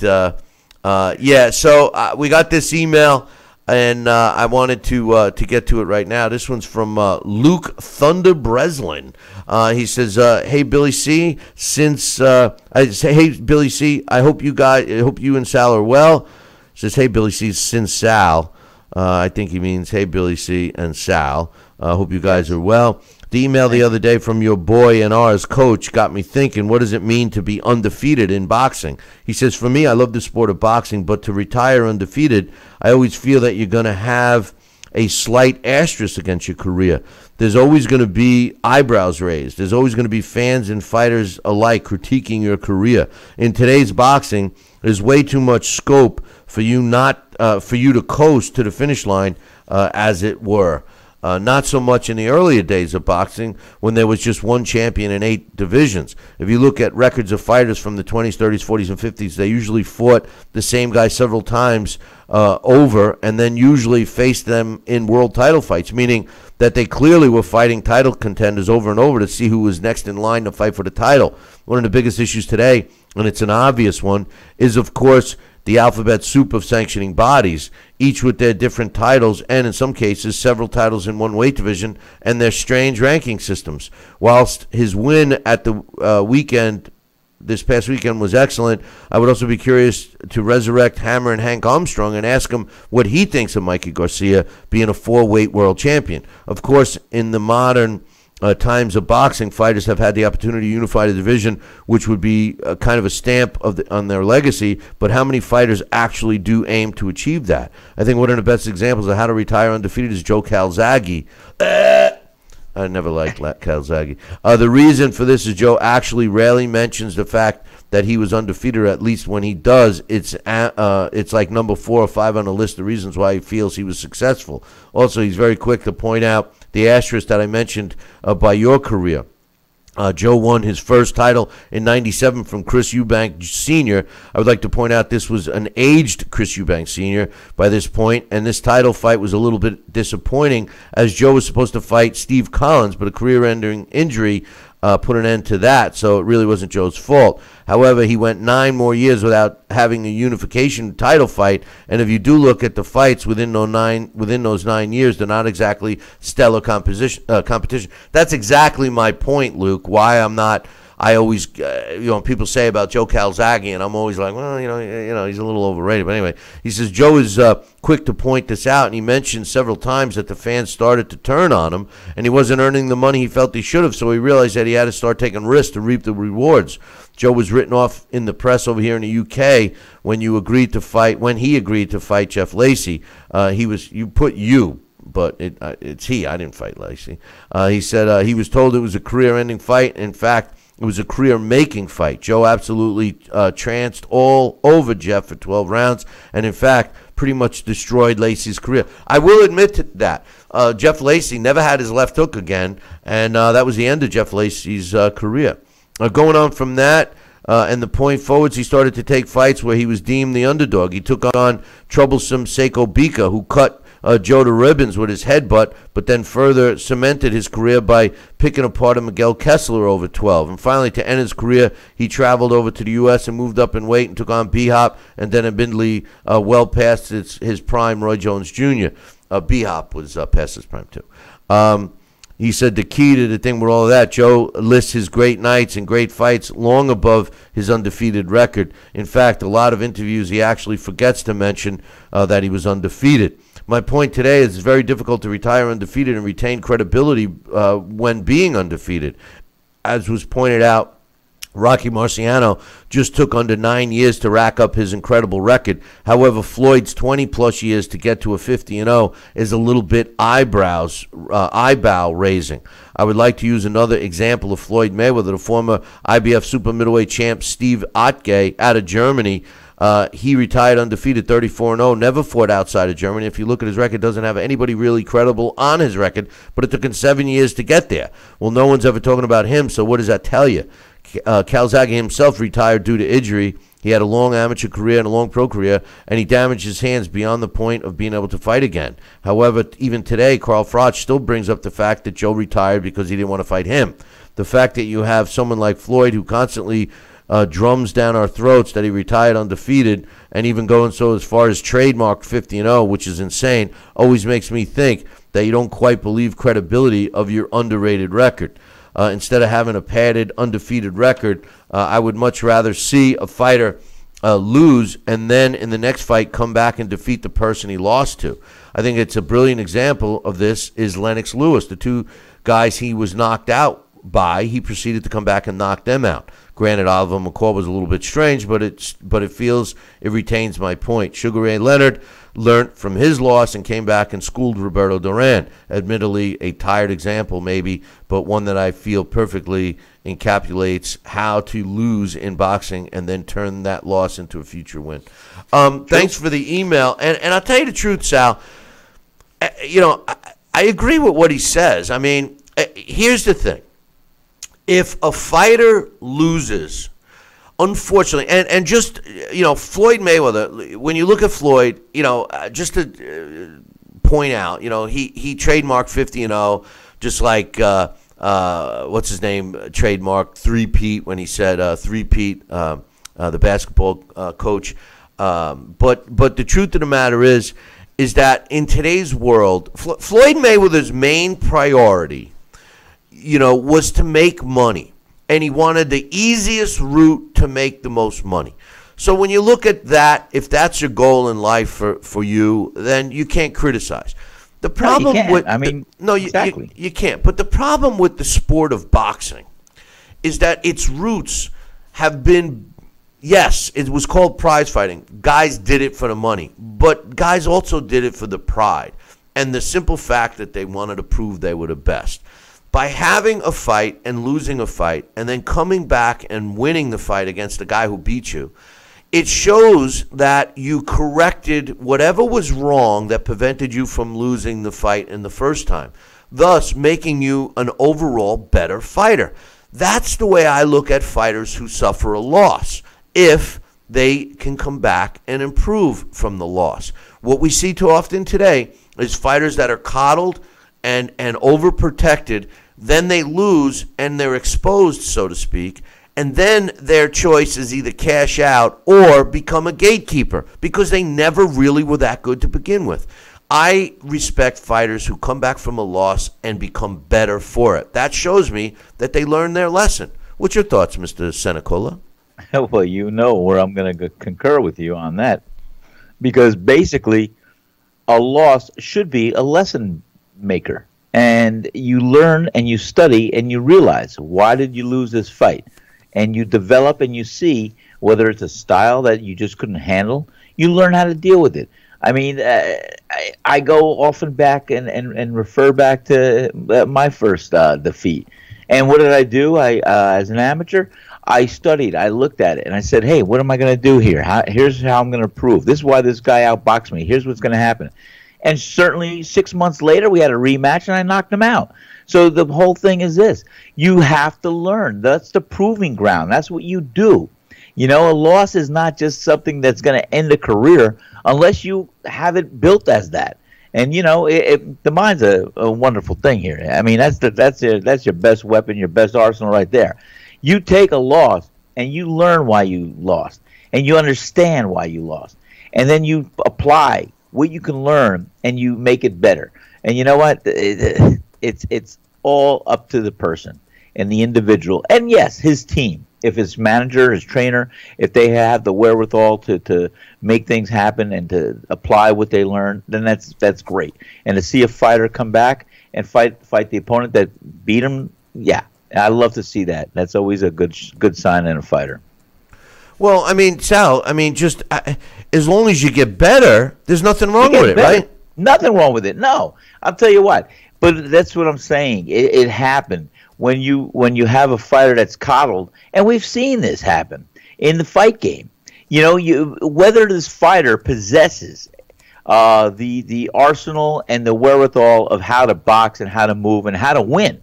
[SPEAKER 3] So we got this email, and I wanted to get to it right now. This one's from Luke Thunder Breslin. He says, "Hey Billy C, hey Billy C, I hope you and Sal are well." He says, "Hey Billy C, since Sal." I think he means, "Hey Billy C and Sal. Hope you guys are well." The email the other day from your boy and ours coach got me thinking, what does it mean to be undefeated in boxing? He says, for me, I love the sport of boxing, but to retire undefeated, I always feel that you're going to have a slight asterisk against your career. There's always going to be eyebrows raised. There's always going to be fans and fighters alike critiquing your career. In today's boxing, there's way too much scope for you to coast to the finish line, as it were. Not so much in the earlier days of boxing when there was just one champion in 8 divisions. If you look at records of fighters from the 20s, 30s, 40s, and 50s, they usually fought the same guy several times over and then usually faced them in world title fights, meaning that they clearly were fighting title contenders over and over to see who was next in line to fight for the title. One of the biggest issues today, and it's an obvious one, is, of course, the alphabet soup of sanctioning bodies, each with their different titles and, in some cases, several titles in one weight division and their strange ranking systems. Whilst his win at the this past weekend was excellent, I would also be curious to resurrect Hammer and Hank Armstrong and ask him what he thinks of Mikey Garcia being a 4-weight world champion. Of course, in the modern times of boxing, fighters have had the opportunity to unify the division, which would be kind of a stamp on their legacy, but how many fighters actually do aim to achieve that? I think one of the best examples of how to retire undefeated is Joe Calzaghe. I never liked Calzaghe. The reason for this is Joe actually rarely mentions the fact that he was undefeated, or at least when he does, it's like number 4 or 5 on the list of reasons why he feels he was successful. Also, he's very quick to point out the asterisk that I mentioned by your career. Joe won his first title in '97 from Chris Eubank Sr. I would like to point out this was an aged Chris Eubank Sr. by this point, and this title fight was a little bit disappointing as Joe was supposed to fight Steve Collins, but a career-ending injury put an end to that, so it really wasn't Joe's fault. However, he went 9 more years without having a unification title fight, and if you do look at the fights within those 9 years, they're not exactly stellar competition. That's exactly my point, Luke, why I always, people say about Joe Calzaghe, and I'm always like, well, he's a little overrated. But anyway, he says Joe is quick to point this out, and he mentioned several times that the fans started to turn on him, and he wasn't earning the money he felt he should have, so he realized that he had to start taking risks to reap the rewards. Joe was written off in the press over here in the UK when he agreed to fight Jeff Lacey. You put you. But it's he. I didn't fight Lacey. He said he was told it was a career-ending fight. In fact, it was a career-making fight. Joe absolutely tranced all over Jeff for 12 rounds, and in fact, pretty much destroyed Lacey's career. I will admit to that. Jeff Lacey never had his left hook again, and that was the end of Jeff Lacey's career. Going on from that, and the point forwards, he started to take fights where he was deemed the underdog. He took on troublesome Seiko Bika, who cut Joe to ribbons with his headbutt, but then further cemented his career by picking apart a Miguel Kessler over 12. And finally, to end his career, he traveled over to the U.S. and moved up in weight and took on B-Hop, and then admittedly well past his prime, Roy Jones Jr. B-Hop was past his prime, too. He said the key to the thing with all of that, Joe lists his great nights and great fights long above his undefeated record. In fact, a lot of interviews he actually forgets to mention that he was undefeated. My point today is it's very difficult to retire undefeated and retain credibility when being undefeated. As was pointed out Rocky Marciano just took under 9 years to rack up his incredible record. However, Floyd's 20-plus years to get to a 50-0 is a little bit eyebrow raising. I would like to use another example of Floyd Mayweather, the former IBF super middleweight champ Steve Otke out of Germany. He retired undefeated 34-0, never fought outside of Germany. If you look at his record, doesn't have anybody really credible on his record, but it took him 7 years to get there. Well, no one's ever talking about him, so what does that tell you? Calzaghe himself retired due to injury. He had a long amateur career and a long pro career, and he damaged his hands beyond the point of being able to fight again. However, even today, Carl Froch still brings up the fact that Joe retired because he didn't want to fight him. The fact that you have someone like Floyd who constantly drums down our throats that he retired undefeated and even going so as far as trademark 50-0, which is insane, always makes me think that you don't quite believe credibility of your underrated record. Instead of having a padded, undefeated record, I would much rather see a fighter lose and then in the next fight come back and defeat the person he lost to. I think it's a brilliant example of this is Lennox Lewis. The two guys he was knocked out by, he proceeded to come back and knock them out. Granted, Oliver McCall was a little bit strange, but it feels it retains my point. Sugar Ray Leonard learned from his loss and came back and schooled Roberto Duran. Admittedly, a tired example maybe, but one that I feel perfectly encapsulates how to lose in boxing and then turn that loss into a future win. Thanks for the email. And I'll tell you the truth, Sal. I agree with what he says. I mean, here's the thing. If a fighter loses, unfortunately, and just, Floyd Mayweather, when you look at Floyd, just to point out, he trademarked 50-0, just like, what's his name, trademarked three-peat when he said three-peat, the basketball coach. But the truth of the matter is that in today's world, Floyd Mayweather's main priority was to make money, and he wanted the easiest route to make the most money. So when you look at that, if that's your goal in life for you, then you can't criticize. The problem you can't. But the problem with the sport of boxing is that its roots have been, yes, it was called prize fighting. Guys did it for the money, but guys also did it for the pride and the simple fact that they wanted to prove they were the best. By having a fight and losing a fight and then coming back and winning the fight against the guy who beat you, it shows that you corrected whatever was wrong that prevented you from losing the fight in the first time, thus making you an overall better fighter. That's the way I look at fighters who suffer a loss, if they can come back and improve from the loss. What we see too often today is fighters that are coddled and overprotected. Then they lose and they're exposed, so to speak, and then their choice is either cash out or become a gatekeeper because they never really were that good to begin with. I respect fighters who come back from a loss and become better for it. That shows me that they learned their lesson. What's your thoughts, Mr. Senecola?
[SPEAKER 4] Well, you know where I'm going to concur with you on that, because basically a loss should be a lesson maker. And you learn and you study and you realize, why did you lose this fight? And you develop and you see whether it's a style that you just couldn't handle. You learn how to deal with it. I mean, I go often back and refer back to my first defeat. And what did I do? As an amateur, I studied. I looked at it and I said, hey, what am I going to do here? Here's how I'm going to prove. This is why this guy outboxed me. Here's what's going to happen. And certainly 6 months later, we had a rematch, and I knocked him out. So the whole thing is this. You have to learn. That's the proving ground. That's what you do. A loss is not just something that's going to end a career unless you have it built as that. And, the mind's a wonderful thing here. I mean, that's your best weapon, your best arsenal right there. You take a loss, and you learn why you lost, and you understand why you lost. And then you apply what you can learn, and you make it better. And you know what? It's all up to the person and the individual, and yes, his team. If his manager, his trainer, if they have the wherewithal to make things happen and to apply what they learn, then that's great. And to see a fighter come back and fight the opponent that beat him, yeah, And I love to see that. That's always a good sign in a fighter.
[SPEAKER 3] Well, I mean, Sal, just as long as you get better, there's nothing wrong with it, right?
[SPEAKER 4] Nothing wrong with it. No, I'll tell you what. But that's what I'm saying. It happened when you have a fighter that's coddled, and we've seen this happen in the fight game. Whether this fighter possesses the arsenal and the wherewithal of how to box and how to move and how to win.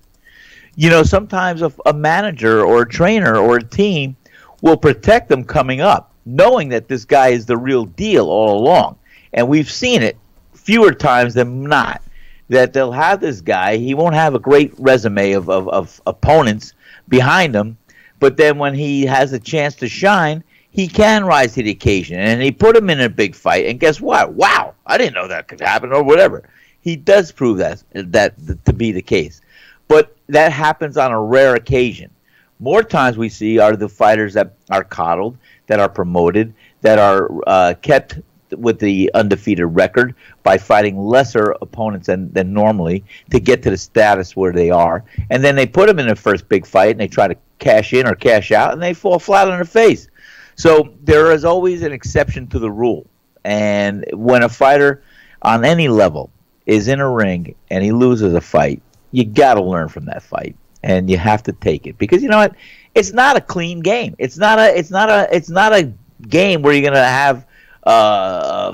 [SPEAKER 4] Sometimes a manager or a trainer or a team will protect them coming up, knowing that this guy is the real deal all along. And we've seen it fewer times than not, that they'll have this guy. He won't have a great resume of opponents behind him, but then when he has a chance to shine, he can rise to the occasion. And he put him in a big fight, and guess what? Wow, I didn't know that could happen, or whatever. He does prove that to be the case. But that happens on a rare occasion. More times we see are the fighters that are coddled, that are promoted, that are kept with the undefeated record by fighting lesser opponents than normally to get to the status where they are. And then they put them in the first big fight, and they try to cash in or cash out, and they fall flat on their face. So there is always an exception to the rule. And when a fighter on any level is in a ring and he loses a fight, you got to learn from that fight, and you have to take it, because you know what? It's not a clean game. It's not a game where you're going to have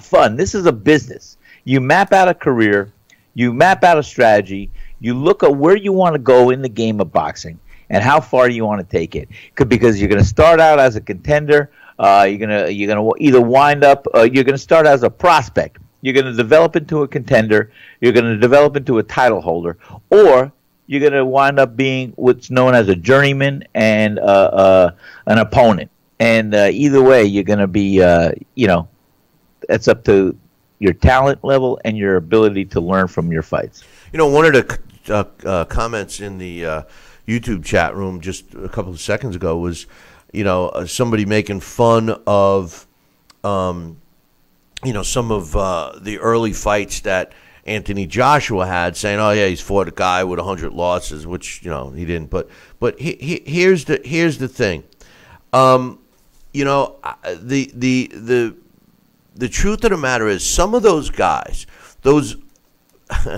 [SPEAKER 4] fun. This is a business. You map out a career, you map out a strategy, you look at where you want to go in the game of boxing and how far you want to take it. Because you're going to start out as a contender. You're gonna either wind up. You're going to start as a prospect. You're going to develop into a contender. You're going to develop into a title holder, or you're going to wind up being what's known as a journeyman and an opponent. And either way, you're going to be, that's up to your talent level and your ability to learn from your fights.
[SPEAKER 3] One of the comments in the YouTube chat room just a couple of seconds ago was, somebody making fun of, some of the early fights that Anthony Joshua had, saying, "Oh yeah, he's fought a guy with 100 losses," which he didn't. But here's the thing, the truth of the matter is, some of those guys, and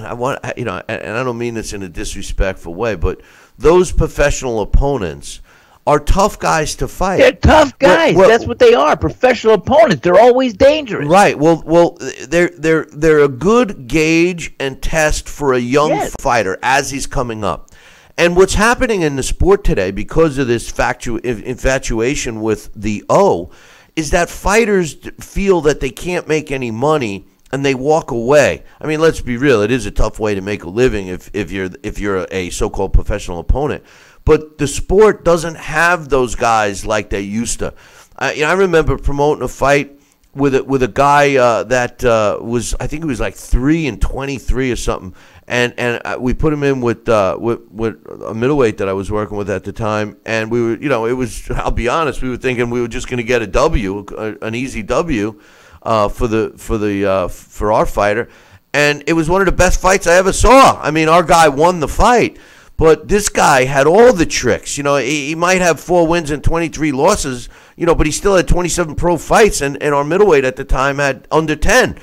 [SPEAKER 3] I don't mean this in a disrespectful way, but those professional opponents are tough guys to fight.
[SPEAKER 4] They're tough guys. That's what they are. Professional opponents. They're always dangerous.
[SPEAKER 3] Right. Well, they're a good gauge and test for a young fighter as he's coming up. And what's happening in the sport today, because of this infatuation with the O, is that fighters feel that they can't make any money and they walk away. I mean, let's be real. It is a tough way to make a living if you're a so-called professional opponent. But the sport doesn't have those guys like they used to. I remember promoting a fight with a guy that was, I think he was like 3-23 or something, and we put him in with a middleweight that I was working with at the time, and we were, it was, I'll be honest, we were thinking we were just going to get a W, an easy W, for our fighter, and it was one of the best fights I ever saw. I mean, our guy won the fight. But this guy had all the tricks. He might have 4 wins and 23 losses, but he still had 27 pro fights, and our middleweight at the time had under 10.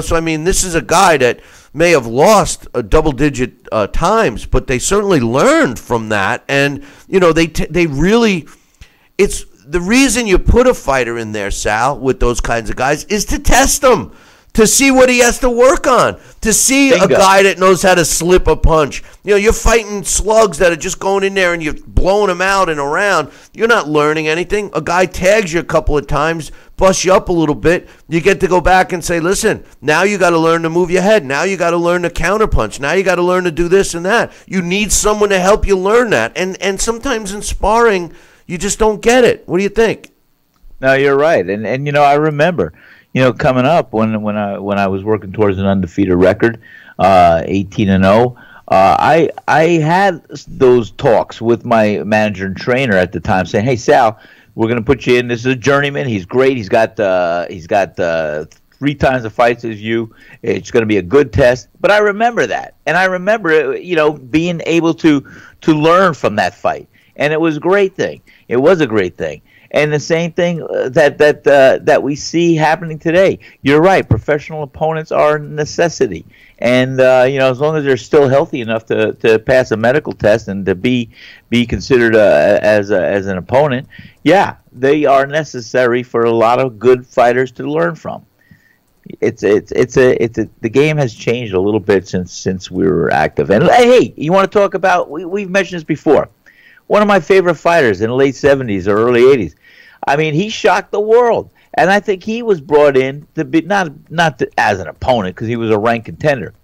[SPEAKER 3] So, I mean, this is a guy that may have lost a double-digit times, but they certainly learned from that. And, they really – it's the reason you put a fighter in there, Sal, with those kinds of guys is to test them, to see what he has to work on, to see a guy that knows how to slip a punch. You're fighting slugs that are just going in there and you're blowing them out and around. You're not learning anything. A guy tags you a couple of times, busts you up a little bit. You get to go back and say, listen, now you got to learn to move your head. Now you got to learn to counterpunch. Now you got to learn to do this and that. You need someone to help you learn that. And sometimes in sparring, you just don't get it. What do you think?
[SPEAKER 4] No, you're right. And I remember, coming up when I was working towards an undefeated record, 18-0, I had those talks with my manager and trainer at the time, saying, "Hey Sal, we're going to put you in. This is a journeyman. He's great. He's got 3 times the fights as you. It's going to be a good test." But I remember that, and I remember being able to to learn from that fight. And it was a great thing. It was a great thing. And the same thing that we see happening today. You're right. Professional opponents are a necessity. And, as long as they're still healthy enough to pass a medical test and to be considered as an opponent, yeah, they are necessary for a lot of good fighters to learn from. The game has changed a little bit since we were active. And hey, you want to talk about? We've mentioned this before. One of my favorite fighters in the late 70s or early 80s. I mean, he shocked the world, and I think he was brought in to be not as an opponent because he was a ranked contender.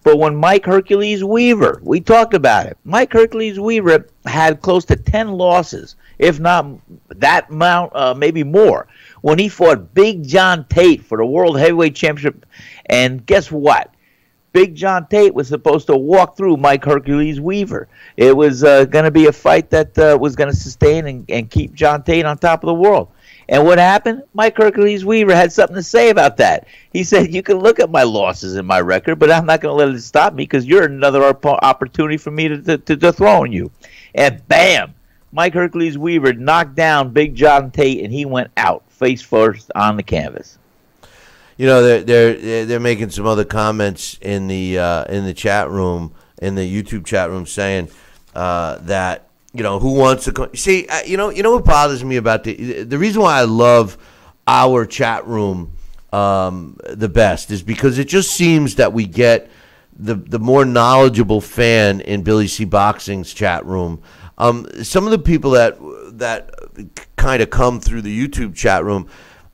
[SPEAKER 4] But when Mike Hercules Weaver, we talked about it. Mike Hercules Weaver had close to 10 losses, if not that amount, maybe more, when he fought Big John Tate for the World Heavyweight Championship. And guess what? Big John Tate was supposed to walk through Mike Hercules Weaver. It was going to be a fight that was going to sustain and keep John Tate on top of the world. And what happened? Mike Hercules Weaver had something to say about that. He said, you can look at my losses in my record, but I'm not going to let it stop me because you're another opportunity for me to dethrone you. And bam, Mike Hercules Weaver knocked down Big John Tate, and he went out face first on the canvas.
[SPEAKER 3] You know, they're making some other comments in the chat room, in the YouTube chat room, saying that, who wants to see? You know what bothers me about the reason why I love our chat room the best is because it just seems that we get the more knowledgeable fan in Billy C. Boxing's chat room. Some of the people that kind of come through the YouTube chat room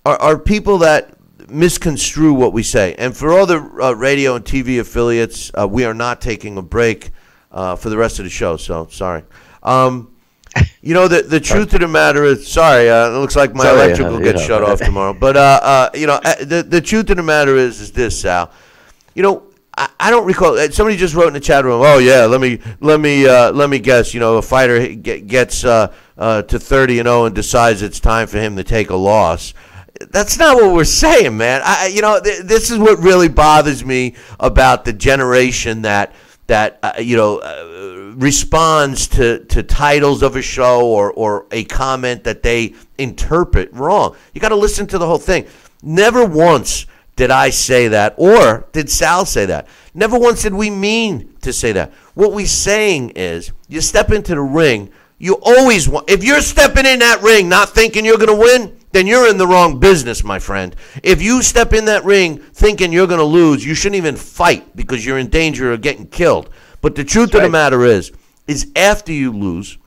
[SPEAKER 3] are people that misconstrue what we say. And for all the radio and TV affiliates, we are not taking a break for the rest of the show, so sorry. The truth of the matter is, sorry, it looks like my electric will get shut off tomorrow. But, the truth of the matter is this, Sal. I don't recall. Somebody just wrote in the chat room, oh, yeah, let me guess, a fighter gets to 30-0 and decides it's time for him to take a loss. That's not what we're saying, man. This is what really bothers me about the generation that responds to titles of a show or a comment that they interpret wrong. You got to listen to the whole thing. Never once did I say that, or did Sal say that. Never once did we mean to say that. What we're saying is, you step into the ring, you always want. If you're stepping in that ring not thinking you're going to win, then you're in the wrong business, my friend. If you step in that ring thinking you're going to lose, you shouldn't even fight because you're in danger of getting killed. But the truth of the matter is after you lose,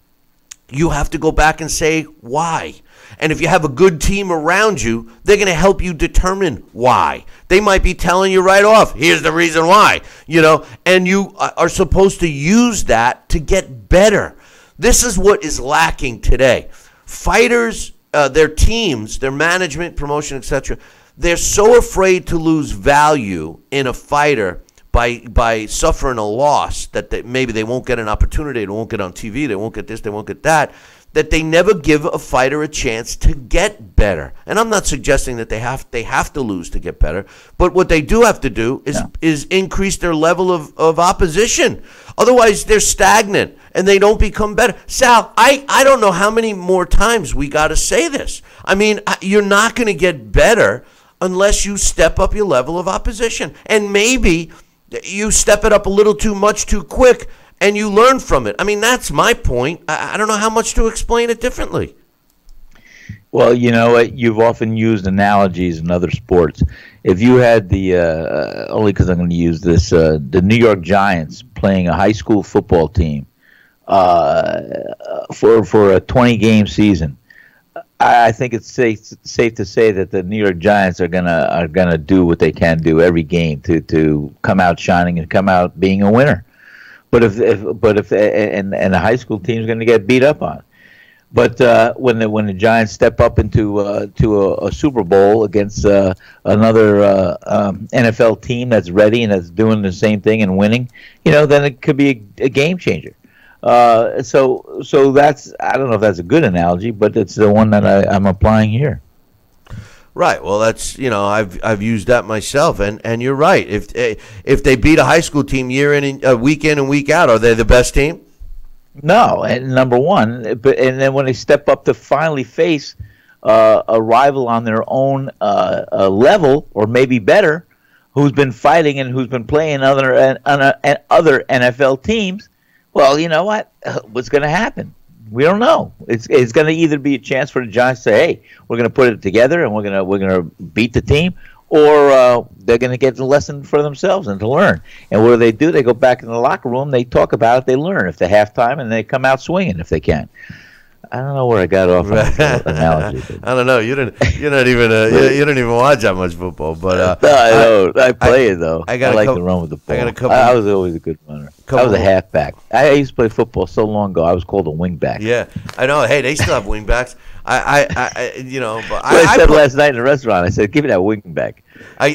[SPEAKER 3] you have to go back and say why. And if you have a good team around you, they're going to help you determine why. They might be telling you right off, here's the reason why, and you are supposed to use that to get better. This is what is lacking today. Fighters, their teams, their management, promotion, etc., they're so afraid to lose value in a fighter by suffering a loss that maybe they won't get an opportunity, they won't get on TV, they won't get this, they won't get that they never give a fighter a chance to get better. And I'm not suggesting that they have to lose to get better, but what they do have to do is increase their level of opposition. Otherwise, they're stagnant and they don't become better. Sal, I don't know how many more times we got to say this. I mean, you're not going to get better unless you step up your level of opposition. And maybe you step it up a little too much too quick and you learn from it. I mean, that's my point. I don't know how much to explain it differently.
[SPEAKER 4] Well, you've often used analogies in other sports. If you had the, only because I'm going to use this, the New York Giants playing a high school football team for a 20-game season, I think it's safe to say that the New York Giants are gonna do what they can do every game to come out shining and come out being a winner. But if the high school team is going to get beat up on. But when the Giants step up into a Super Bowl against another NFL team that's ready and that's doing the same thing and winning, then it could be a game changer. So that's, I don't know if that's a good analogy, but it's the one that I'm applying here.
[SPEAKER 3] Right. Well, that's, I've used that myself, and you're right. If they beat a high school team week in and week out, are they the best team?
[SPEAKER 4] No, and number one, and then when they step up to finally face a rival on their own level, or maybe better, who's been fighting and who's been playing other NFL teams, well, you know what? What's going to happen? We don't know. It's going to either be a chance for the Giants to say, "Hey, we're going to put it together and we're going to beat the team," or they're going to get the lesson for themselves and to learn. And what do? They go back in the locker room. They talk about it. They learn if they halftime, and they come out swinging if they can. I don't know where I got off on the analogy.
[SPEAKER 3] I don't know. You don't even watch that much football. But
[SPEAKER 4] no, I play it though. I like to run with the ball. I was always a good runner. I was a halfback. I used to play football so long ago. I was called a wingback.
[SPEAKER 3] Yeah, I know. Hey, they still have wingbacks. I But
[SPEAKER 4] I said last night in the restaurant. I said, "Give me that wingback."
[SPEAKER 3] I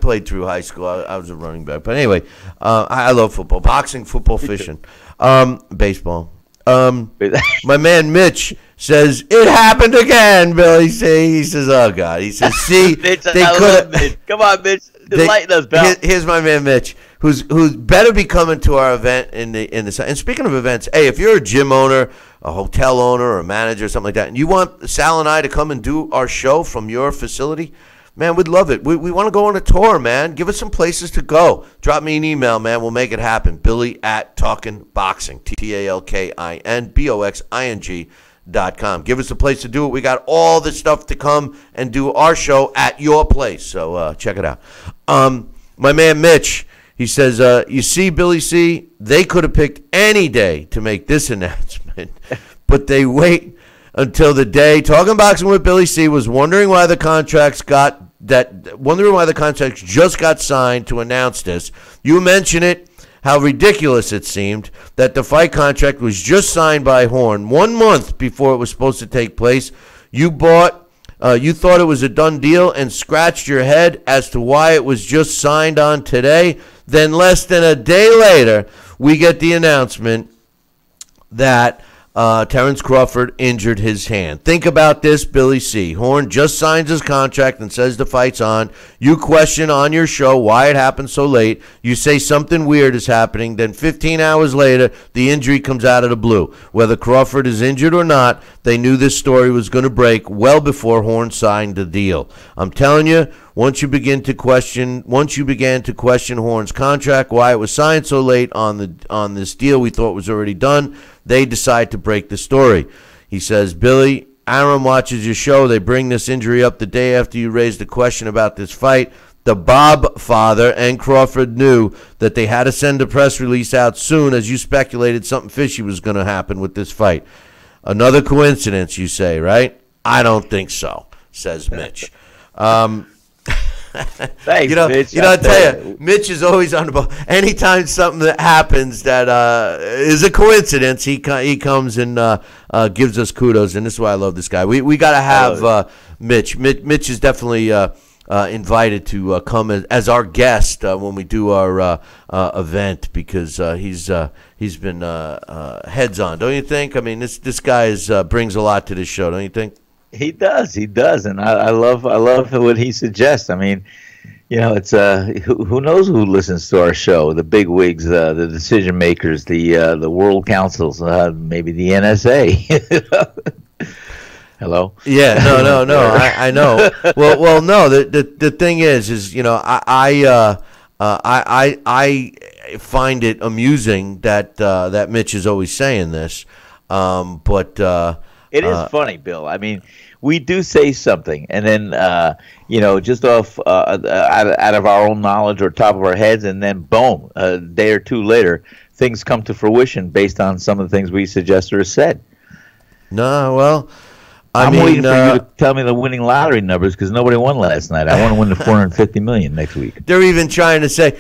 [SPEAKER 3] played through high school. I was a running back. But anyway, I love football, boxing, football, fishing. Baseball. My man Mitch says it happened again. Billy C. He says, "Oh God." He says, "See,
[SPEAKER 4] Mitch, they could. Come on, Mitch. Enlighten us, pal."
[SPEAKER 3] Here's my man Mitch, who's better be coming to our event in the. And speaking of events, hey, if you're a gym owner, a hotel owner, or a manager, or something like that, and you want Sal and I to come and do our show from your facility, man, we'd love it. We want to go on a tour, man. Give us some places to go. Drop me an email, man. We'll make it happen. Billy@TalkinBoxing, TalkinBoxing.com. Give us a place to do it. We got all the stuff to come and do our show at your place. So check it out. My man Mitch, he says, you see, Billy C., they could have picked any day to make this announcement, but they wait until the day. Talking Boxing with Billy C. was wondering why the contracts just got signed to announce this. You mention it, how ridiculous it seemed that the fight contract was just signed by Horn 1 month before it was supposed to take place. You thought it was a done deal and scratched your head as to why it was just signed on today. Then less than a day later, we get the announcement that Terrence Crawford injured his hand. Think about this, Billy C. Horn just signs his contract and says the fight's on. You question on your show why it happened so late. You say something weird is happening. Then 15 hours later, the injury comes out of the blue. Whether Crawford is injured or not, they knew this story was going to break well before Horn signed the deal. I'm telling you, once you began to question Horn's contract, why it was signed so late on this deal we thought was already done, they decide to break the story. He says, Billy, Aaron watches your show. They bring this injury up the day after you raised the question about this fight. The Bob father and Crawford knew that they had to send a press release out soon, as you speculated something fishy was going to happen with this fight. Another coincidence, you say, right? I don't think so, says Mitch.
[SPEAKER 4] Thanks, Mitch.
[SPEAKER 3] I tell you, Mitch is always on the ball. Anytime something that happens that is a coincidence, he comes and gives us kudos, and this is why I love this guy. We got to have Mitch. Mitch is definitely invited to come as our guest when we do our event, because he's been heads on, don't you think? I mean, this guy brings a lot to this show, don't you think?
[SPEAKER 4] He does, and I love what he suggests. I mean, it's who knows who listens to our show? The big wigs, the decision makers, the world councils, maybe the NSA. Hello.
[SPEAKER 3] Yeah, no. I know. Well, no. The thing is, I find it amusing that Mitch is always saying this, but.
[SPEAKER 4] It is funny, Bill. I mean, we do say something, and then just off out of our own knowledge or top of our heads, and then boom, a day or two later, things come to fruition based on some of the things we suggest or said.
[SPEAKER 3] No, well,
[SPEAKER 4] I'm waiting for you to tell me the winning lottery numbers, because nobody won last night. I want to win the $450 million next week.
[SPEAKER 3] They're even trying to say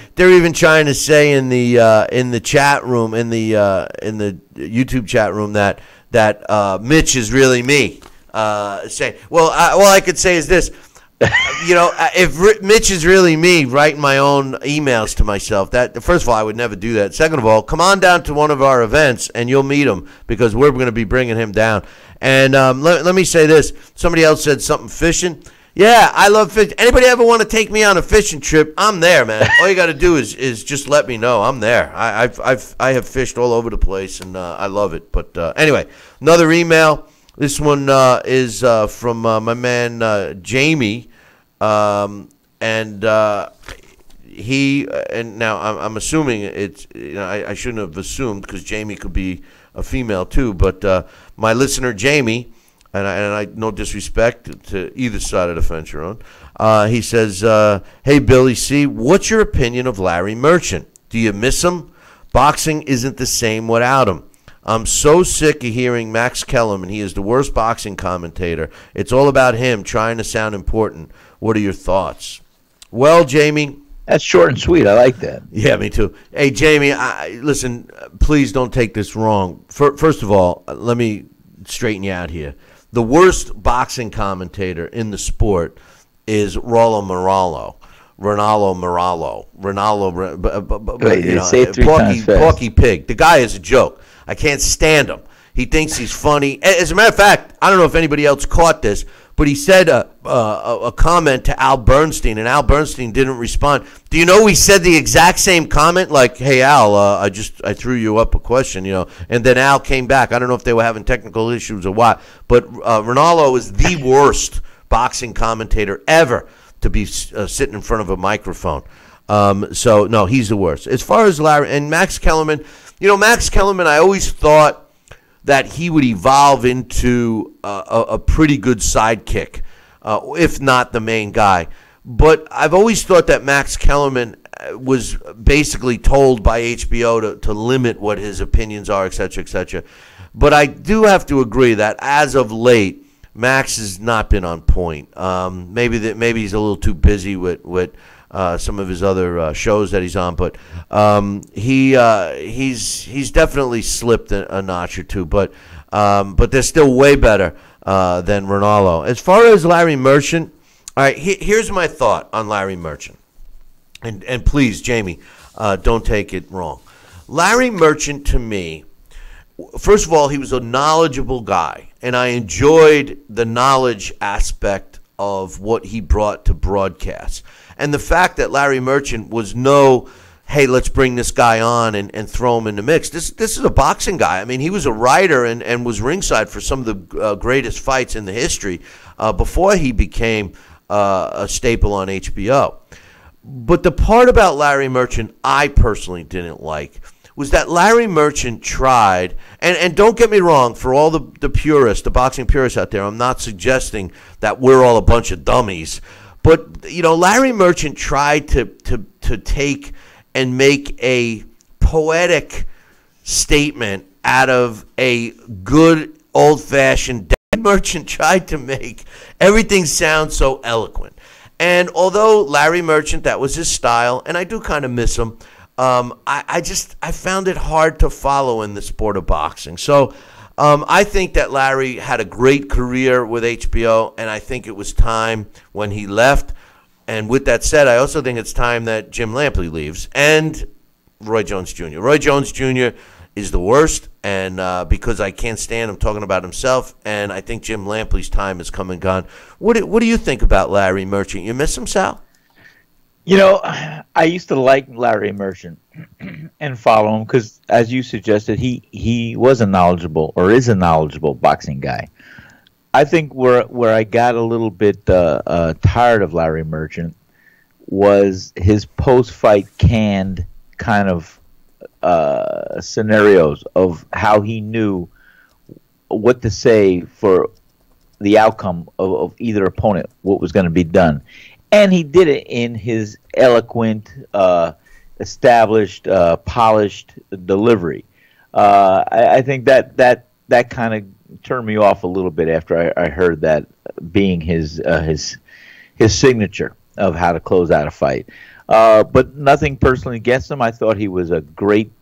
[SPEAKER 3] in the chat room, in the YouTube chat room, that Mitch is really me. Saying, all I could say is this. If Mitch is really me writing my own emails to myself, that first of all, I would never do that. Second of all, come on down to one of our events and you'll meet him, because we're going to be bringing him down. And let me say this. Somebody else said something fishing. Yeah, I love fish. Anybody ever want to take me on a fishing trip? I'm there, man. All you got to do is just let me know. I'm there. I have fished all over the place, and I love it. But anyway, another email. This one is from my man Jamie, and he and now I'm assuming it's I shouldn't have assumed because Jamie could be a female too, but my listener Jamie. And I no disrespect to either side of the fence you're on. He says, hey, Billy C., what's your opinion of Larry Merchant? Do you miss him? Boxing isn't the same without him. I'm so sick of hearing Max Kellerman. He is the worst boxing commentator. It's all about him trying to sound important. What are your thoughts? Well, Jamie.
[SPEAKER 4] That's short and sweet. I like that.
[SPEAKER 3] Yeah, me too. Hey, Jamie, listen, please don't take this wrong. First of all, let me straighten you out here. The worst boxing commentator in the sport is Ronaldo Morallo. Porky Pig. The guy is a joke. I can't stand him. He thinks he's funny. As a matter of fact, I don't know if anybody else caught this, but he said a comment to Al Bernstein, and Al Bernstein didn't respond. Do you know he said the exact same comment? Like, hey, Al, I threw you up a question, and then Al came back. I don't know if they were having technical issues or what, but Ronaldo is the worst boxing commentator ever to be sitting in front of a microphone. So, no, he's the worst. As far as Larry and Max Kellerman, I always thought that he would evolve into a pretty good sidekick, if not the main guy. But I've always thought that Max Kellerman was basically told by HBO to limit what his opinions are, et cetera, et cetera. But I do have to agree that as of late, Max has not been on point. Maybe he's a little too busy with some of his other shows that he's on, but he's definitely slipped a notch or two. But they're still way better than Ronaldo. As far as Larry Merchant, all right, here's my thought on Larry Merchant, and please, Jamie, don't take it wrong. Larry Merchant, to me, first of all, he was a knowledgeable guy, and I enjoyed the knowledge aspect of what he brought to broadcast. And the fact that Larry Merchant was hey, let's bring this guy on and throw him in the mix. This is a boxing guy. I mean, he was a writer and was ringside for some of the greatest fights in the history before he became a staple on HBO. But the part about Larry Merchant I personally didn't like was that Larry Merchant tried, and don't get me wrong, for all the purists, the boxing purists out there, I'm not suggesting that we're all a bunch of dummies. But, Larry Merchant tried to take and make a poetic statement out of a good old-fashioned. Merchant tried to make everything sound so eloquent. And although Larry Merchant, that was his style, and I do kind of miss him, I found it hard to follow in the sport of boxing. So I think that Larry had a great career with HBO, and I think it was time when he left. And with that said, I also think it's time that Jim Lampley leaves and Roy Jones Jr. Roy Jones Jr. is the worst, and because I can't stand him talking about himself, and I think Jim Lampley's time has come and gone. What do you think about Larry Merchant? You miss him, Sal?
[SPEAKER 4] I used to like Larry Merchant and follow him because, as you suggested, he was a knowledgeable or is a knowledgeable boxing guy. I think where I got a little bit tired of Larry Merchant was his post-fight canned kind of scenarios of how he knew what to say for the outcome of either opponent, what was going to be done. And he did it in his eloquent, established, polished delivery. I think that kind of turned me off a little bit after I heard that being his signature of how to close out a fight. But nothing personally against him. I thought he was a great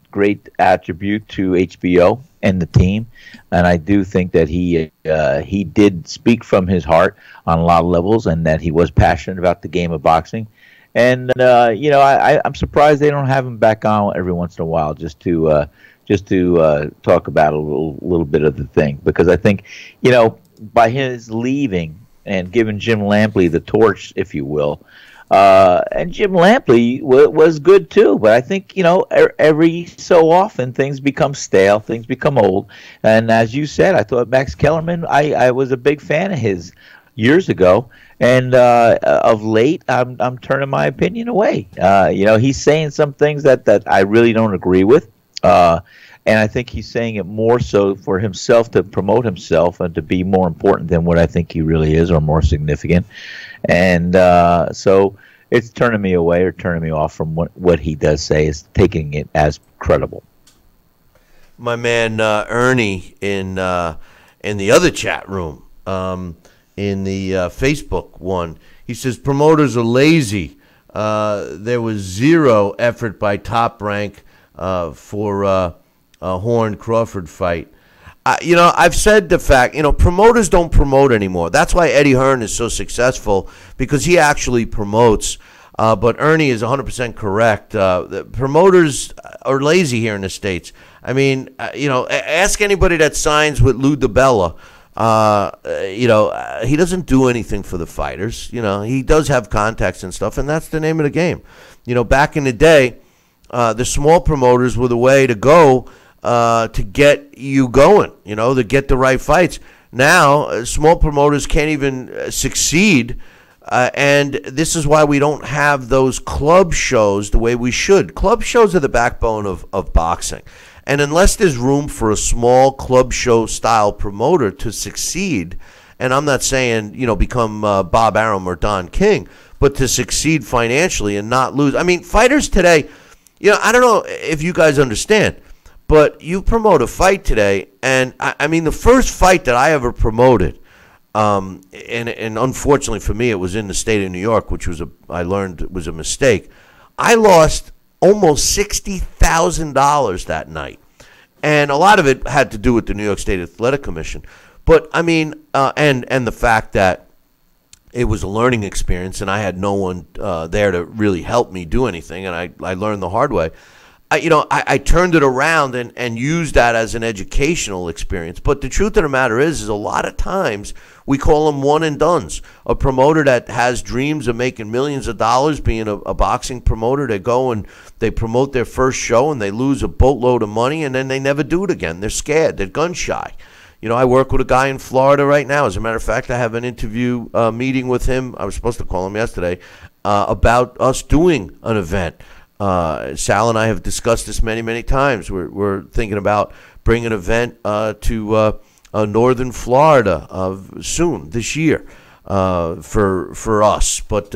[SPEAKER 4] attribute to HBO and the team, and I do think that he did speak from his heart on a lot of levels, and that he was passionate about the game of boxing. And I'm surprised they don't have him back on every once in a while just to talk about a little bit of the thing, because I think by his leaving and giving Jim Lampley the torch, if you will. And Jim Lampley was good too, but I think, every so often things become stale, things become old. And as you said, I thought Max Kellerman, I was a big fan of his years ago, and of late, I'm turning my opinion away. He's saying some things that I really don't agree with, and I think he's saying it more so for himself, to promote himself and to be more important than what I think he really is, or more significant. And so it's turning me away or turning me off from what he does say, is taking it as credible.
[SPEAKER 3] My man Ernie in the other chat room, in the Facebook one, he says promoters are lazy. There was zero effort by Top Rank for a Horn-Crawford fight. I've said the fact, promoters don't promote anymore. That's why Eddie Hearn is so successful, because he actually promotes. But Ernie is 100% correct. The promoters are lazy here in the States. I mean, ask anybody that signs with Lou DiBella. He doesn't do anything for the fighters. He does have contacts and stuff, and that's the name of the game. Back in the day, the small promoters were the way to go to get you going, to get the right fights. Now, small promoters can't even succeed, and this is why we don't have those club shows the way we should. Club shows are the backbone of boxing. And unless there's room for a small club show style promoter to succeed, and I'm not saying, become Bob Arum or Don King, but to succeed financially and not lose. I mean, fighters today, I don't know if you guys understand, but you promote a fight today, and I mean, the first fight that I ever promoted, and unfortunately for me, it was in the state of New York, which I learned was a mistake. I lost almost $60,000 that night, and a lot of it had to do with the New York State Athletic Commission. But I mean, and the fact that it was a learning experience, and I had no one there to really help me do anything, and I learned the hard way. I turned it around and used that as an educational experience. But the truth of the matter is a lot of times we call them one and dones. A promoter that has dreams of making millions of dollars, being a boxing promoter, they go and they promote their first show and they lose a boatload of money, and then they never do it again. They're scared. They're gun shy. I work with a guy in Florida right now. As a matter of fact, I have an interview meeting with him. I was supposed to call him yesterday about us doing an event. Sal and I have discussed this many, many times. We're thinking about bringing an event to northern Florida soon this year for us. But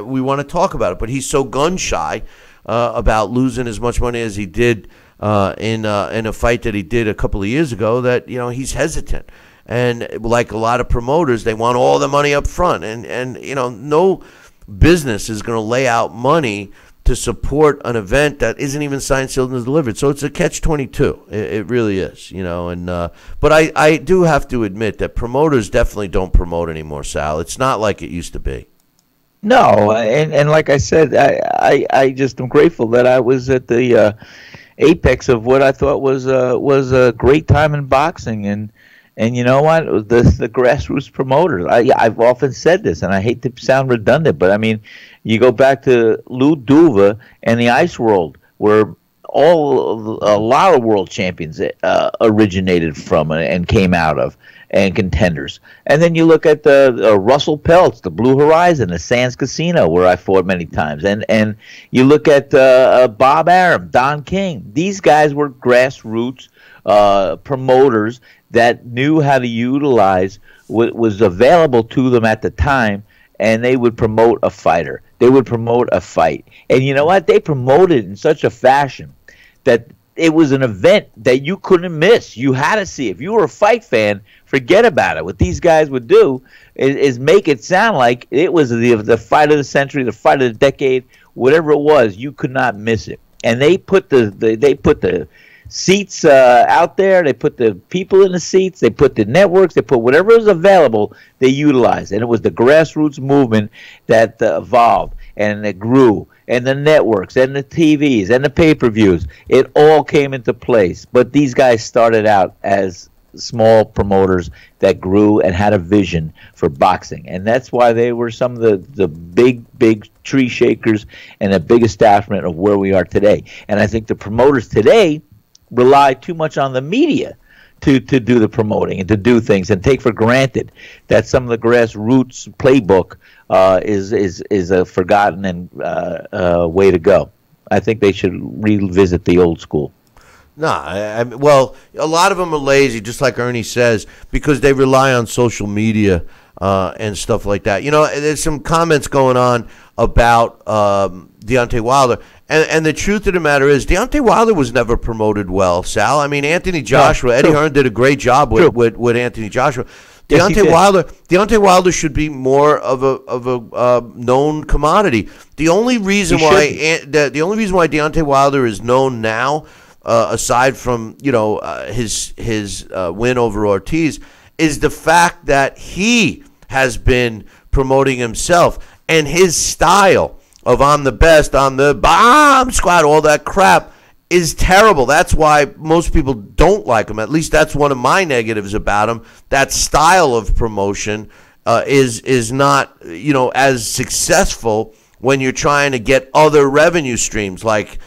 [SPEAKER 3] we want to talk about it. But he's so gun shy about losing as much money as he did in a fight that he did a couple of years ago that he's hesitant. And like a lot of promoters, they want all the money up front, and no business is going to lay out money to support an event that isn't even signed, sealed, and delivered. So it's a catch-22. It really is, but I do have to admit that promoters definitely don't promote anymore, Sal. It's not like it used to be.
[SPEAKER 4] No, and like I said, I just am grateful that I was at the apex of what I thought was a great time in boxing, and you know what? The grassroots promoters. I've often said this, and I hate to sound redundant, but I mean, you go back to Lou Duva and the Ice World, where a lot of world champions originated from and came out of, and contenders. And then you look at the Russell Peltz, the Blue Horizon, the Sands Casino, where I fought many times. And you look at Bob Arum, Don King. These guys were grassroots promoters that knew how to utilize what was available to them at the time, and they would promote a fighter. They would promote a fight. And you know what? They promoted in such a fashion that it was an event that you couldn't miss. You had to see. If you were a fight fan, forget about it. What these guys would do is make it sound like it was the fight of the century, the fight of the decade, whatever it was. You could not miss it. And they put the seats out there. They put the people in the seats. They put the networks. They put whatever was available. They utilized, and it was the grassroots movement that evolved and it grew, and the networks and the TVs and the pay-per-views. It all came into place. But these guys started out as small promoters that grew and had a vision for boxing, and that's why they were some of the big tree shakers and a big establishment of where we are today. And I think the promoters today rely too much on the media to do the promoting and to do things, and take for granted that some of the grassroots playbook is a forgotten and way to go. I think they should revisit the old school.
[SPEAKER 3] No, well, a lot of them are lazy, just like Ernie says, because they rely on social media and stuff like that. You know, there's some comments going on about Deontay Wilder, and the truth of the matter is Deontay Wilder was never promoted well, Sal. I mean, Anthony Joshua, Eddie Hearn did a great job with Anthony Joshua.
[SPEAKER 4] Yes,
[SPEAKER 3] Deontay Wilder should be more of a known commodity. The only reason why Deontay Wilder is known now, aside from his win over Ortiz, is the fact that he has been promoting himself, and his style of "I'm the best, I'm the bomb squad," all that crap is terrible. That's why most people don't like him. At least that's one of my negatives about him. That style of promotion is not as successful when you're trying to get other revenue streams like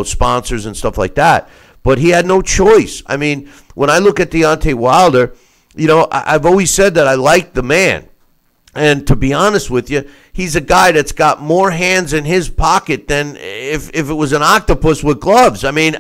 [SPEAKER 3] sponsors and stuff like that. But he had no choice. I mean, when I look at Deontay Wilder, I've always said that I like the man. And to be honest with you, he's a guy that's got more hands in his pocket than if it was an octopus with gloves. I mean,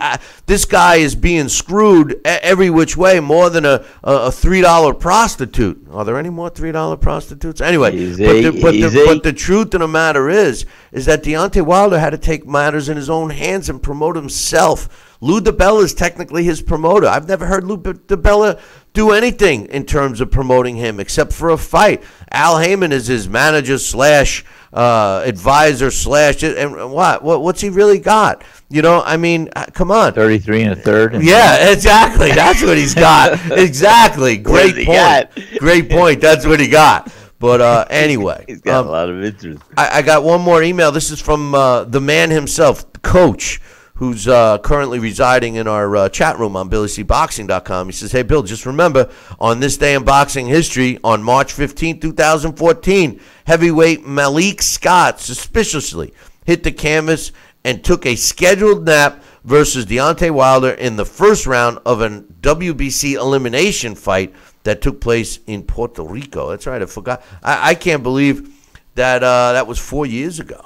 [SPEAKER 3] this guy is being screwed every which way more than a $3 prostitute. Are there any more $3 prostitutes? Anyway, but the truth of the matter is that Deontay Wilder had to take matters in his own hands and promote himself. Lou DiBella is technically his promoter. I've never heard Lou DiBella do anything in terms of promoting him except for a fight. Al Heyman is his manager slash advisor slash, and what's he really got? I mean, come on.
[SPEAKER 4] 33 1/3.
[SPEAKER 3] Yeah, exactly. That's what he's got. Exactly. Great point. Great point. That's what he got. But anyway.
[SPEAKER 4] He's got a lot of interest.
[SPEAKER 3] I got one more email. This is from the man himself, Coach, who's currently residing in our chat room on BillyCBoxing.com. He says, "Hey, Bill, just remember, on this day in boxing history, on March 15, 2014, heavyweight Malik Scott suspiciously hit the canvas and took a scheduled nap versus Deontay Wilder in the first round of a WBC elimination fight that took place in Puerto Rico." That's right, I forgot. I can't believe that that was 4 years ago.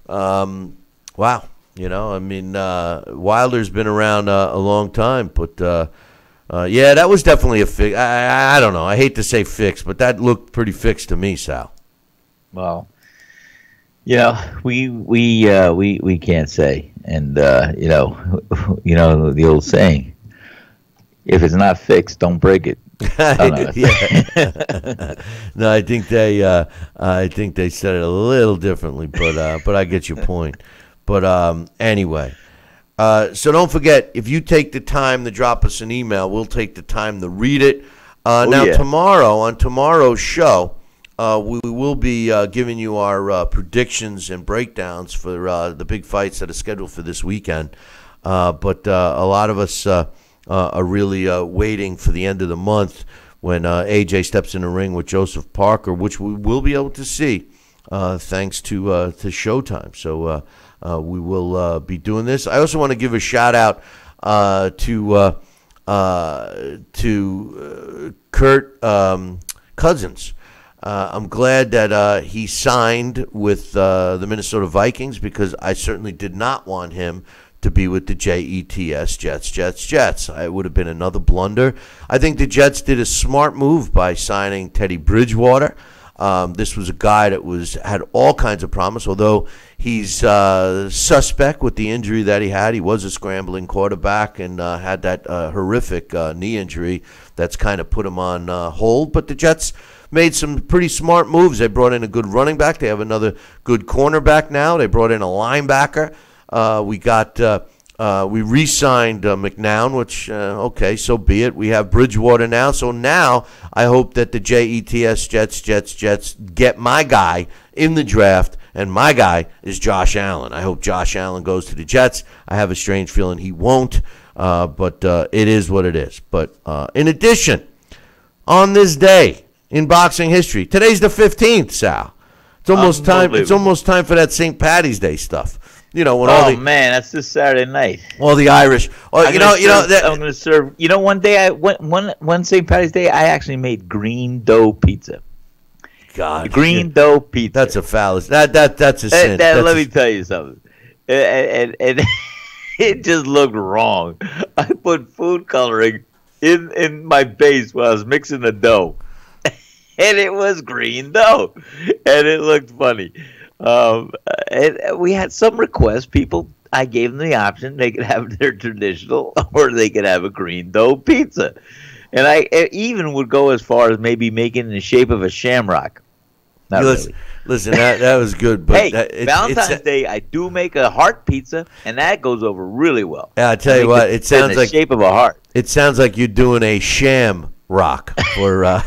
[SPEAKER 3] Wow. I mean, Wilder's been around a long time, but yeah, that was definitely a fix. I don't know. I hate to say fix, but that looked pretty fixed to me, Sal.
[SPEAKER 4] Well, we can't say, and the old saying, if it's not fixed, don't break it.
[SPEAKER 3] No, I think they said it a little differently, but I get your point. But anyway, so don't forget, if you take the time to drop us an email, we'll take the time to read it. Tomorrow, on tomorrow's show, we will be giving you our predictions and breakdowns for the big fights that are scheduled for this weekend. But a lot of us are really waiting for the end of the month when AJ steps in the ring with Joseph Parker, which we will be able to see thanks to Showtime. So we will be doing this. I also want to give a shout out to Kurt Cousins. I'm glad that he signed with the Minnesota Vikings, because I certainly did not want him to be with the Jets, Jets. It would have been another blunder. I think the Jets did a smart move by signing Teddy Bridgewater. This was a guy that had all kinds of promise, although he's suspect with the injury that he had. He was a scrambling quarterback and had that horrific knee injury that's kind of put him on hold. But the Jets made some pretty smart moves. They brought in a good running back. They have another good cornerback now. They brought in a linebacker. We re-signed McNown, which, okay, so be it. We have Bridgewater now. So now I hope that the Jets get my guy in the draft, and my guy is Josh Allen. I hope Josh Allen goes to the Jets. I have a strange feeling he won't. but it is what it is. But in addition, on this day in boxing history, today's the 15th, Sal. It's almost time. It's almost time for that St. Patty's Day stuff. You know, when
[SPEAKER 4] man, that's this Saturday night.
[SPEAKER 3] All the Irish. Oh,
[SPEAKER 4] I'm going to serve. You know, one day one St. Patty's Day, I actually made green dough pizza.
[SPEAKER 3] God,
[SPEAKER 4] green dough pizza.
[SPEAKER 3] That's a fallacy. That's a sin.
[SPEAKER 4] Let me tell you something. And it just looked wrong. I put food coloring in my base while I was mixing the dough, and it was green dough, and it looked funny. And we had some requests. People, I gave them the option. They could have their traditional, or they could have a green dough pizza. And I even would go as far as maybe making it in the shape of a shamrock.
[SPEAKER 3] Listen, that was good. But
[SPEAKER 4] hey, Valentine's Day, I do make a heart pizza, and that goes over really well.
[SPEAKER 3] Yeah, I tell you what, it sounds like
[SPEAKER 4] the shape of a heart.
[SPEAKER 3] It sounds like you're doing a sham rock or a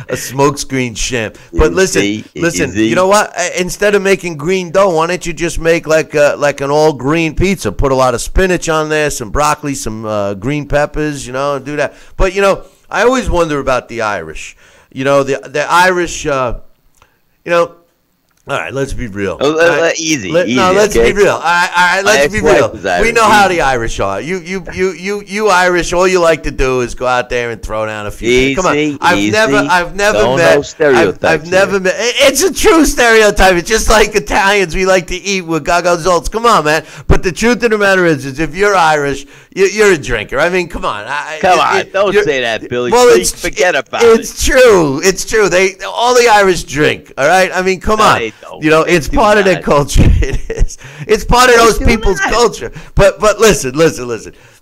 [SPEAKER 3] smokescreen sham. But listen, you know what? Instead of making green dough, why don't you just make like an all green pizza? Put a lot of spinach on there, some broccoli, some green peppers, you know, and do that. But you know, I always wonder about the Irish. You know, the Irish. You know, all right, let's be real.
[SPEAKER 4] Easy.
[SPEAKER 3] Let's be real. All right, let's be real. We know how the Irish are. You Irish, all you like to do is go out there and throw down a few. Come on, I've never met. It's a true stereotype. It's just like Italians. We like to eat with gagazolts. Come on, man. But the truth of the matter is if you're Irish, you're a drinker. I mean, come on.
[SPEAKER 4] Don't say that, Billy.
[SPEAKER 3] Well,
[SPEAKER 4] forget about it.
[SPEAKER 3] It's true. It's true. All the Irish drink. All right. I mean, come on. You know, it's part of their culture. It is. It's part of those people's culture. But listen.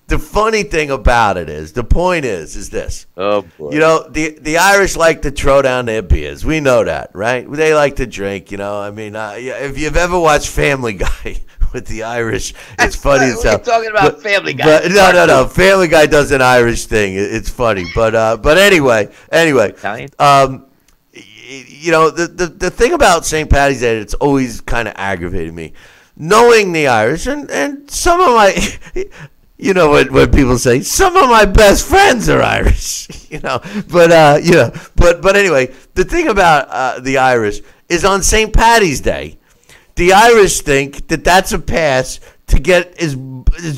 [SPEAKER 3] The funny thing about it is, the point is this.
[SPEAKER 4] Oh boy.
[SPEAKER 3] You know, the Irish like to throw down their beers. We know that, right? They like to drink. You know, I mean, if you've ever watched Family Guy with the Irish, it's funny as hell.
[SPEAKER 4] We're talking about Family Guy.
[SPEAKER 3] But no. Family Guy does an Irish thing. It's funny. But anyway.
[SPEAKER 4] Italian?
[SPEAKER 3] You know, the thing about St. Patty's Day that's always kind of aggravated me, knowing the Irish and some of my, you know what people say, some of my best friends are Irish, you know, but you know, but anyway, the thing about the Irish is on St. Patty's Day, the Irish think that that's a pass to get as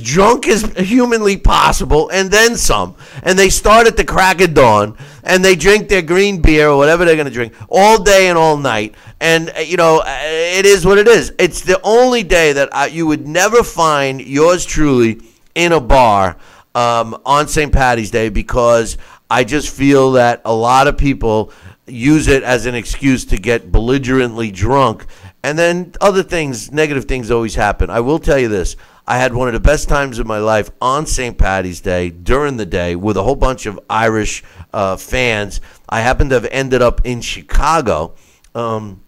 [SPEAKER 3] drunk as humanly possible and then some. And they start at the crack of dawn and they drink their green beer or whatever they're going to drink all day and all night. And, you know, it is what it is. It's the only day that you would never find yours truly in a bar on St. Patty's Day, because I just feel that a lot of people use it as an excuse to get belligerently drunk. And then other things, negative things always happen. I will tell you this. I had one of the best times of my life on St. Patty's Day during the day with a whole bunch of Irish fans. I happened to have ended up in Chicago on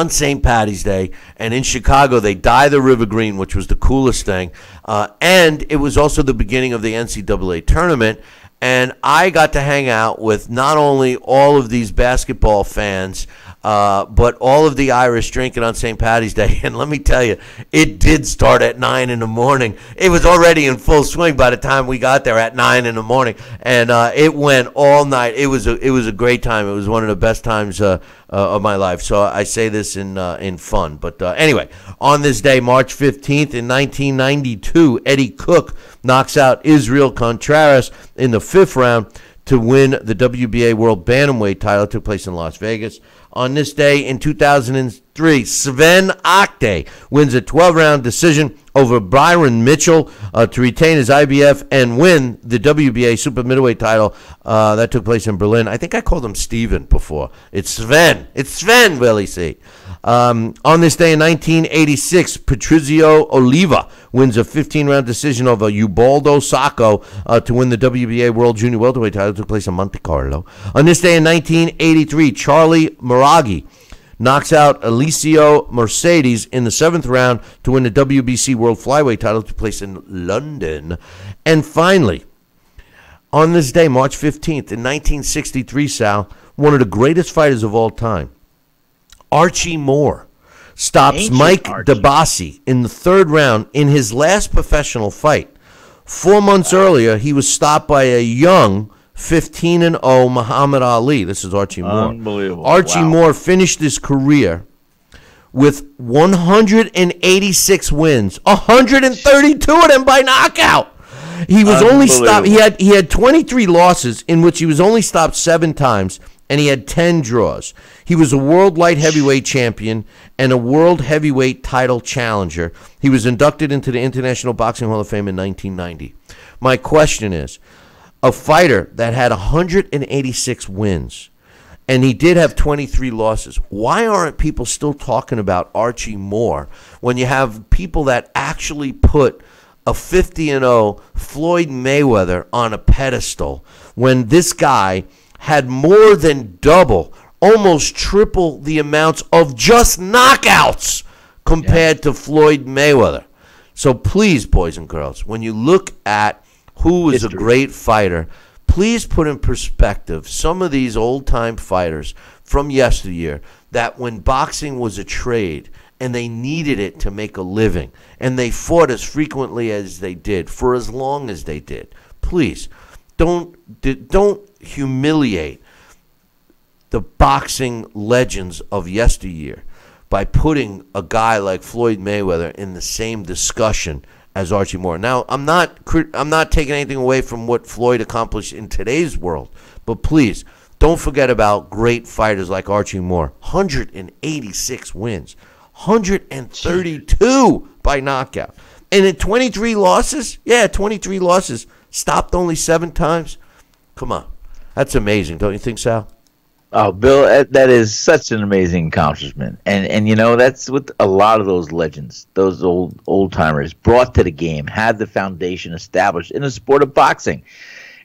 [SPEAKER 3] St. Patty's Day. And in Chicago, they dye the river green, which was the coolest thing. And it was also the beginning of the NCAA tournament. And I got to hang out with not only all of these basketball fans, but all of the Irish drinking on St. Patty's Day. And let me tell you, it did start at 9 in the morning. It was already in full swing by the time we got there at 9 in the morning. And it went all night. It was a great time. It was one of the best times of my life. So I say this in fun. But anyway, on this day, March 15th in 1992, Eddie Cook knocks out Israel Contreras in the 5th round to win the WBA World Bantamweight title. It took place in Las Vegas. On this day in 2003, Sven Akte wins a 12-round decision over Byron Mitchell to retain his IBF and win the WBA Super Middleweight title. That took place in Berlin. I think I called him Steven before. It's Sven. It's Sven, Willie C. On this day in 1986, Patrizio Oliva wins a 15-round decision over Ubaldo Sacco to win the WBA World Junior Welterweight title. It took place in Monte Carlo. On this day in 1983, Charlie Maraghi knocks out Alicio Mercedes in the 7th round to win the WBC World Flyweight title. It took place in London. And finally, on this day, March 15th, in 1963, Sal, one of the greatest fighters of all time, Archie Moore, stops Mike DeBassi in the 3rd round in his last professional fight. 4 months earlier, he was stopped by a young 15-0 Muhammad Ali. This is Archie Moore.
[SPEAKER 4] Unbelievable.
[SPEAKER 3] Archie Moore finished his career with 186 wins, 132 of them by knockout. He was only stopped. He had 23 losses in which he was only stopped 7 times, and he had 10 draws. He was a world light heavyweight champion and a world heavyweight title challenger. He was inducted into the International Boxing Hall of Fame in 1990. My question is, a fighter that had 186 wins, and he did have 23 losses, why aren't people still talking about Archie Moore when you have people that actually put a 50-0 Floyd Mayweather on a pedestal, when this guy had more than double, almost triple the amounts of just knockouts compared to Floyd Mayweather? So please, boys and girls, when you look at who is a great fighter, please put in perspective some of these old-time fighters from yesteryear that when boxing was a trade and they needed it to make a living and they fought as frequently as they did for as long as they did. Please, don't humiliate the boxing legends of yesteryear by putting a guy like Floyd Mayweather in the same discussion as Archie Moore. Now, I'm not taking anything away from what Floyd accomplished in today's world, but please don't forget about great fighters like Archie Moore. 186 wins, 132 by knockout, and in 23 losses. Yeah, 23 losses, stopped only 7 times. Come on, that's amazing, don't you think, Sal?
[SPEAKER 4] Oh, Bill, that is such an amazing accomplishment, and you know that's what a lot of those legends, those old timers, brought to the game, had the foundation established in the sport of boxing.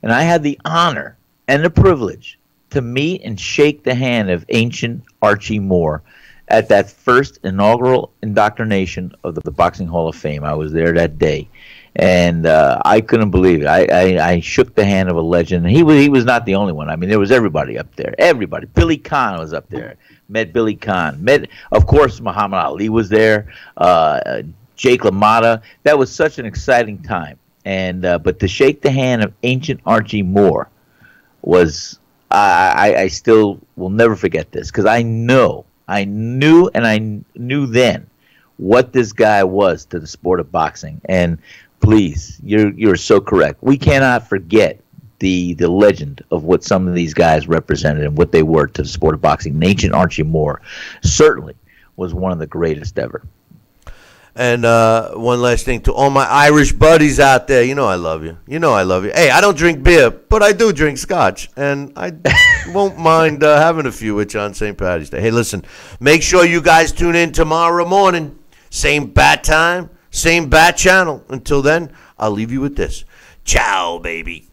[SPEAKER 4] And I had the honor and the privilege to meet and shake the hand of ancient Archie Moore at that first inaugural indoctrination of the Boxing Hall of Fame. I was there that day. And I couldn't believe it. I shook the hand of a legend. He was not the only one. I mean, there was everybody up there. Everybody. Billy Khan was up there. Met Billy Khan. Of course, Muhammad Ali was there. Jake LaMotta. That was such an exciting time. And but to shake the hand of ancient Archie Moore was, I still will never forget this, because I knew then what this guy was to the sport of boxing. And please, you're so correct. We cannot forget the legend of what some of these guys represented and what they were to the sport of boxing. And ancient Archie Moore certainly was one of the greatest ever.
[SPEAKER 3] And one last thing to all my Irish buddies out there, you know I love you. You know I love you. Hey, I don't drink beer, but I do drink scotch, and I won't mind having a few with you on St. Paddy's Day. Hey, listen, make sure you guys tune in tomorrow morning. Same bat time, same bat channel. Until then, I'll leave you with this. Ciao, baby.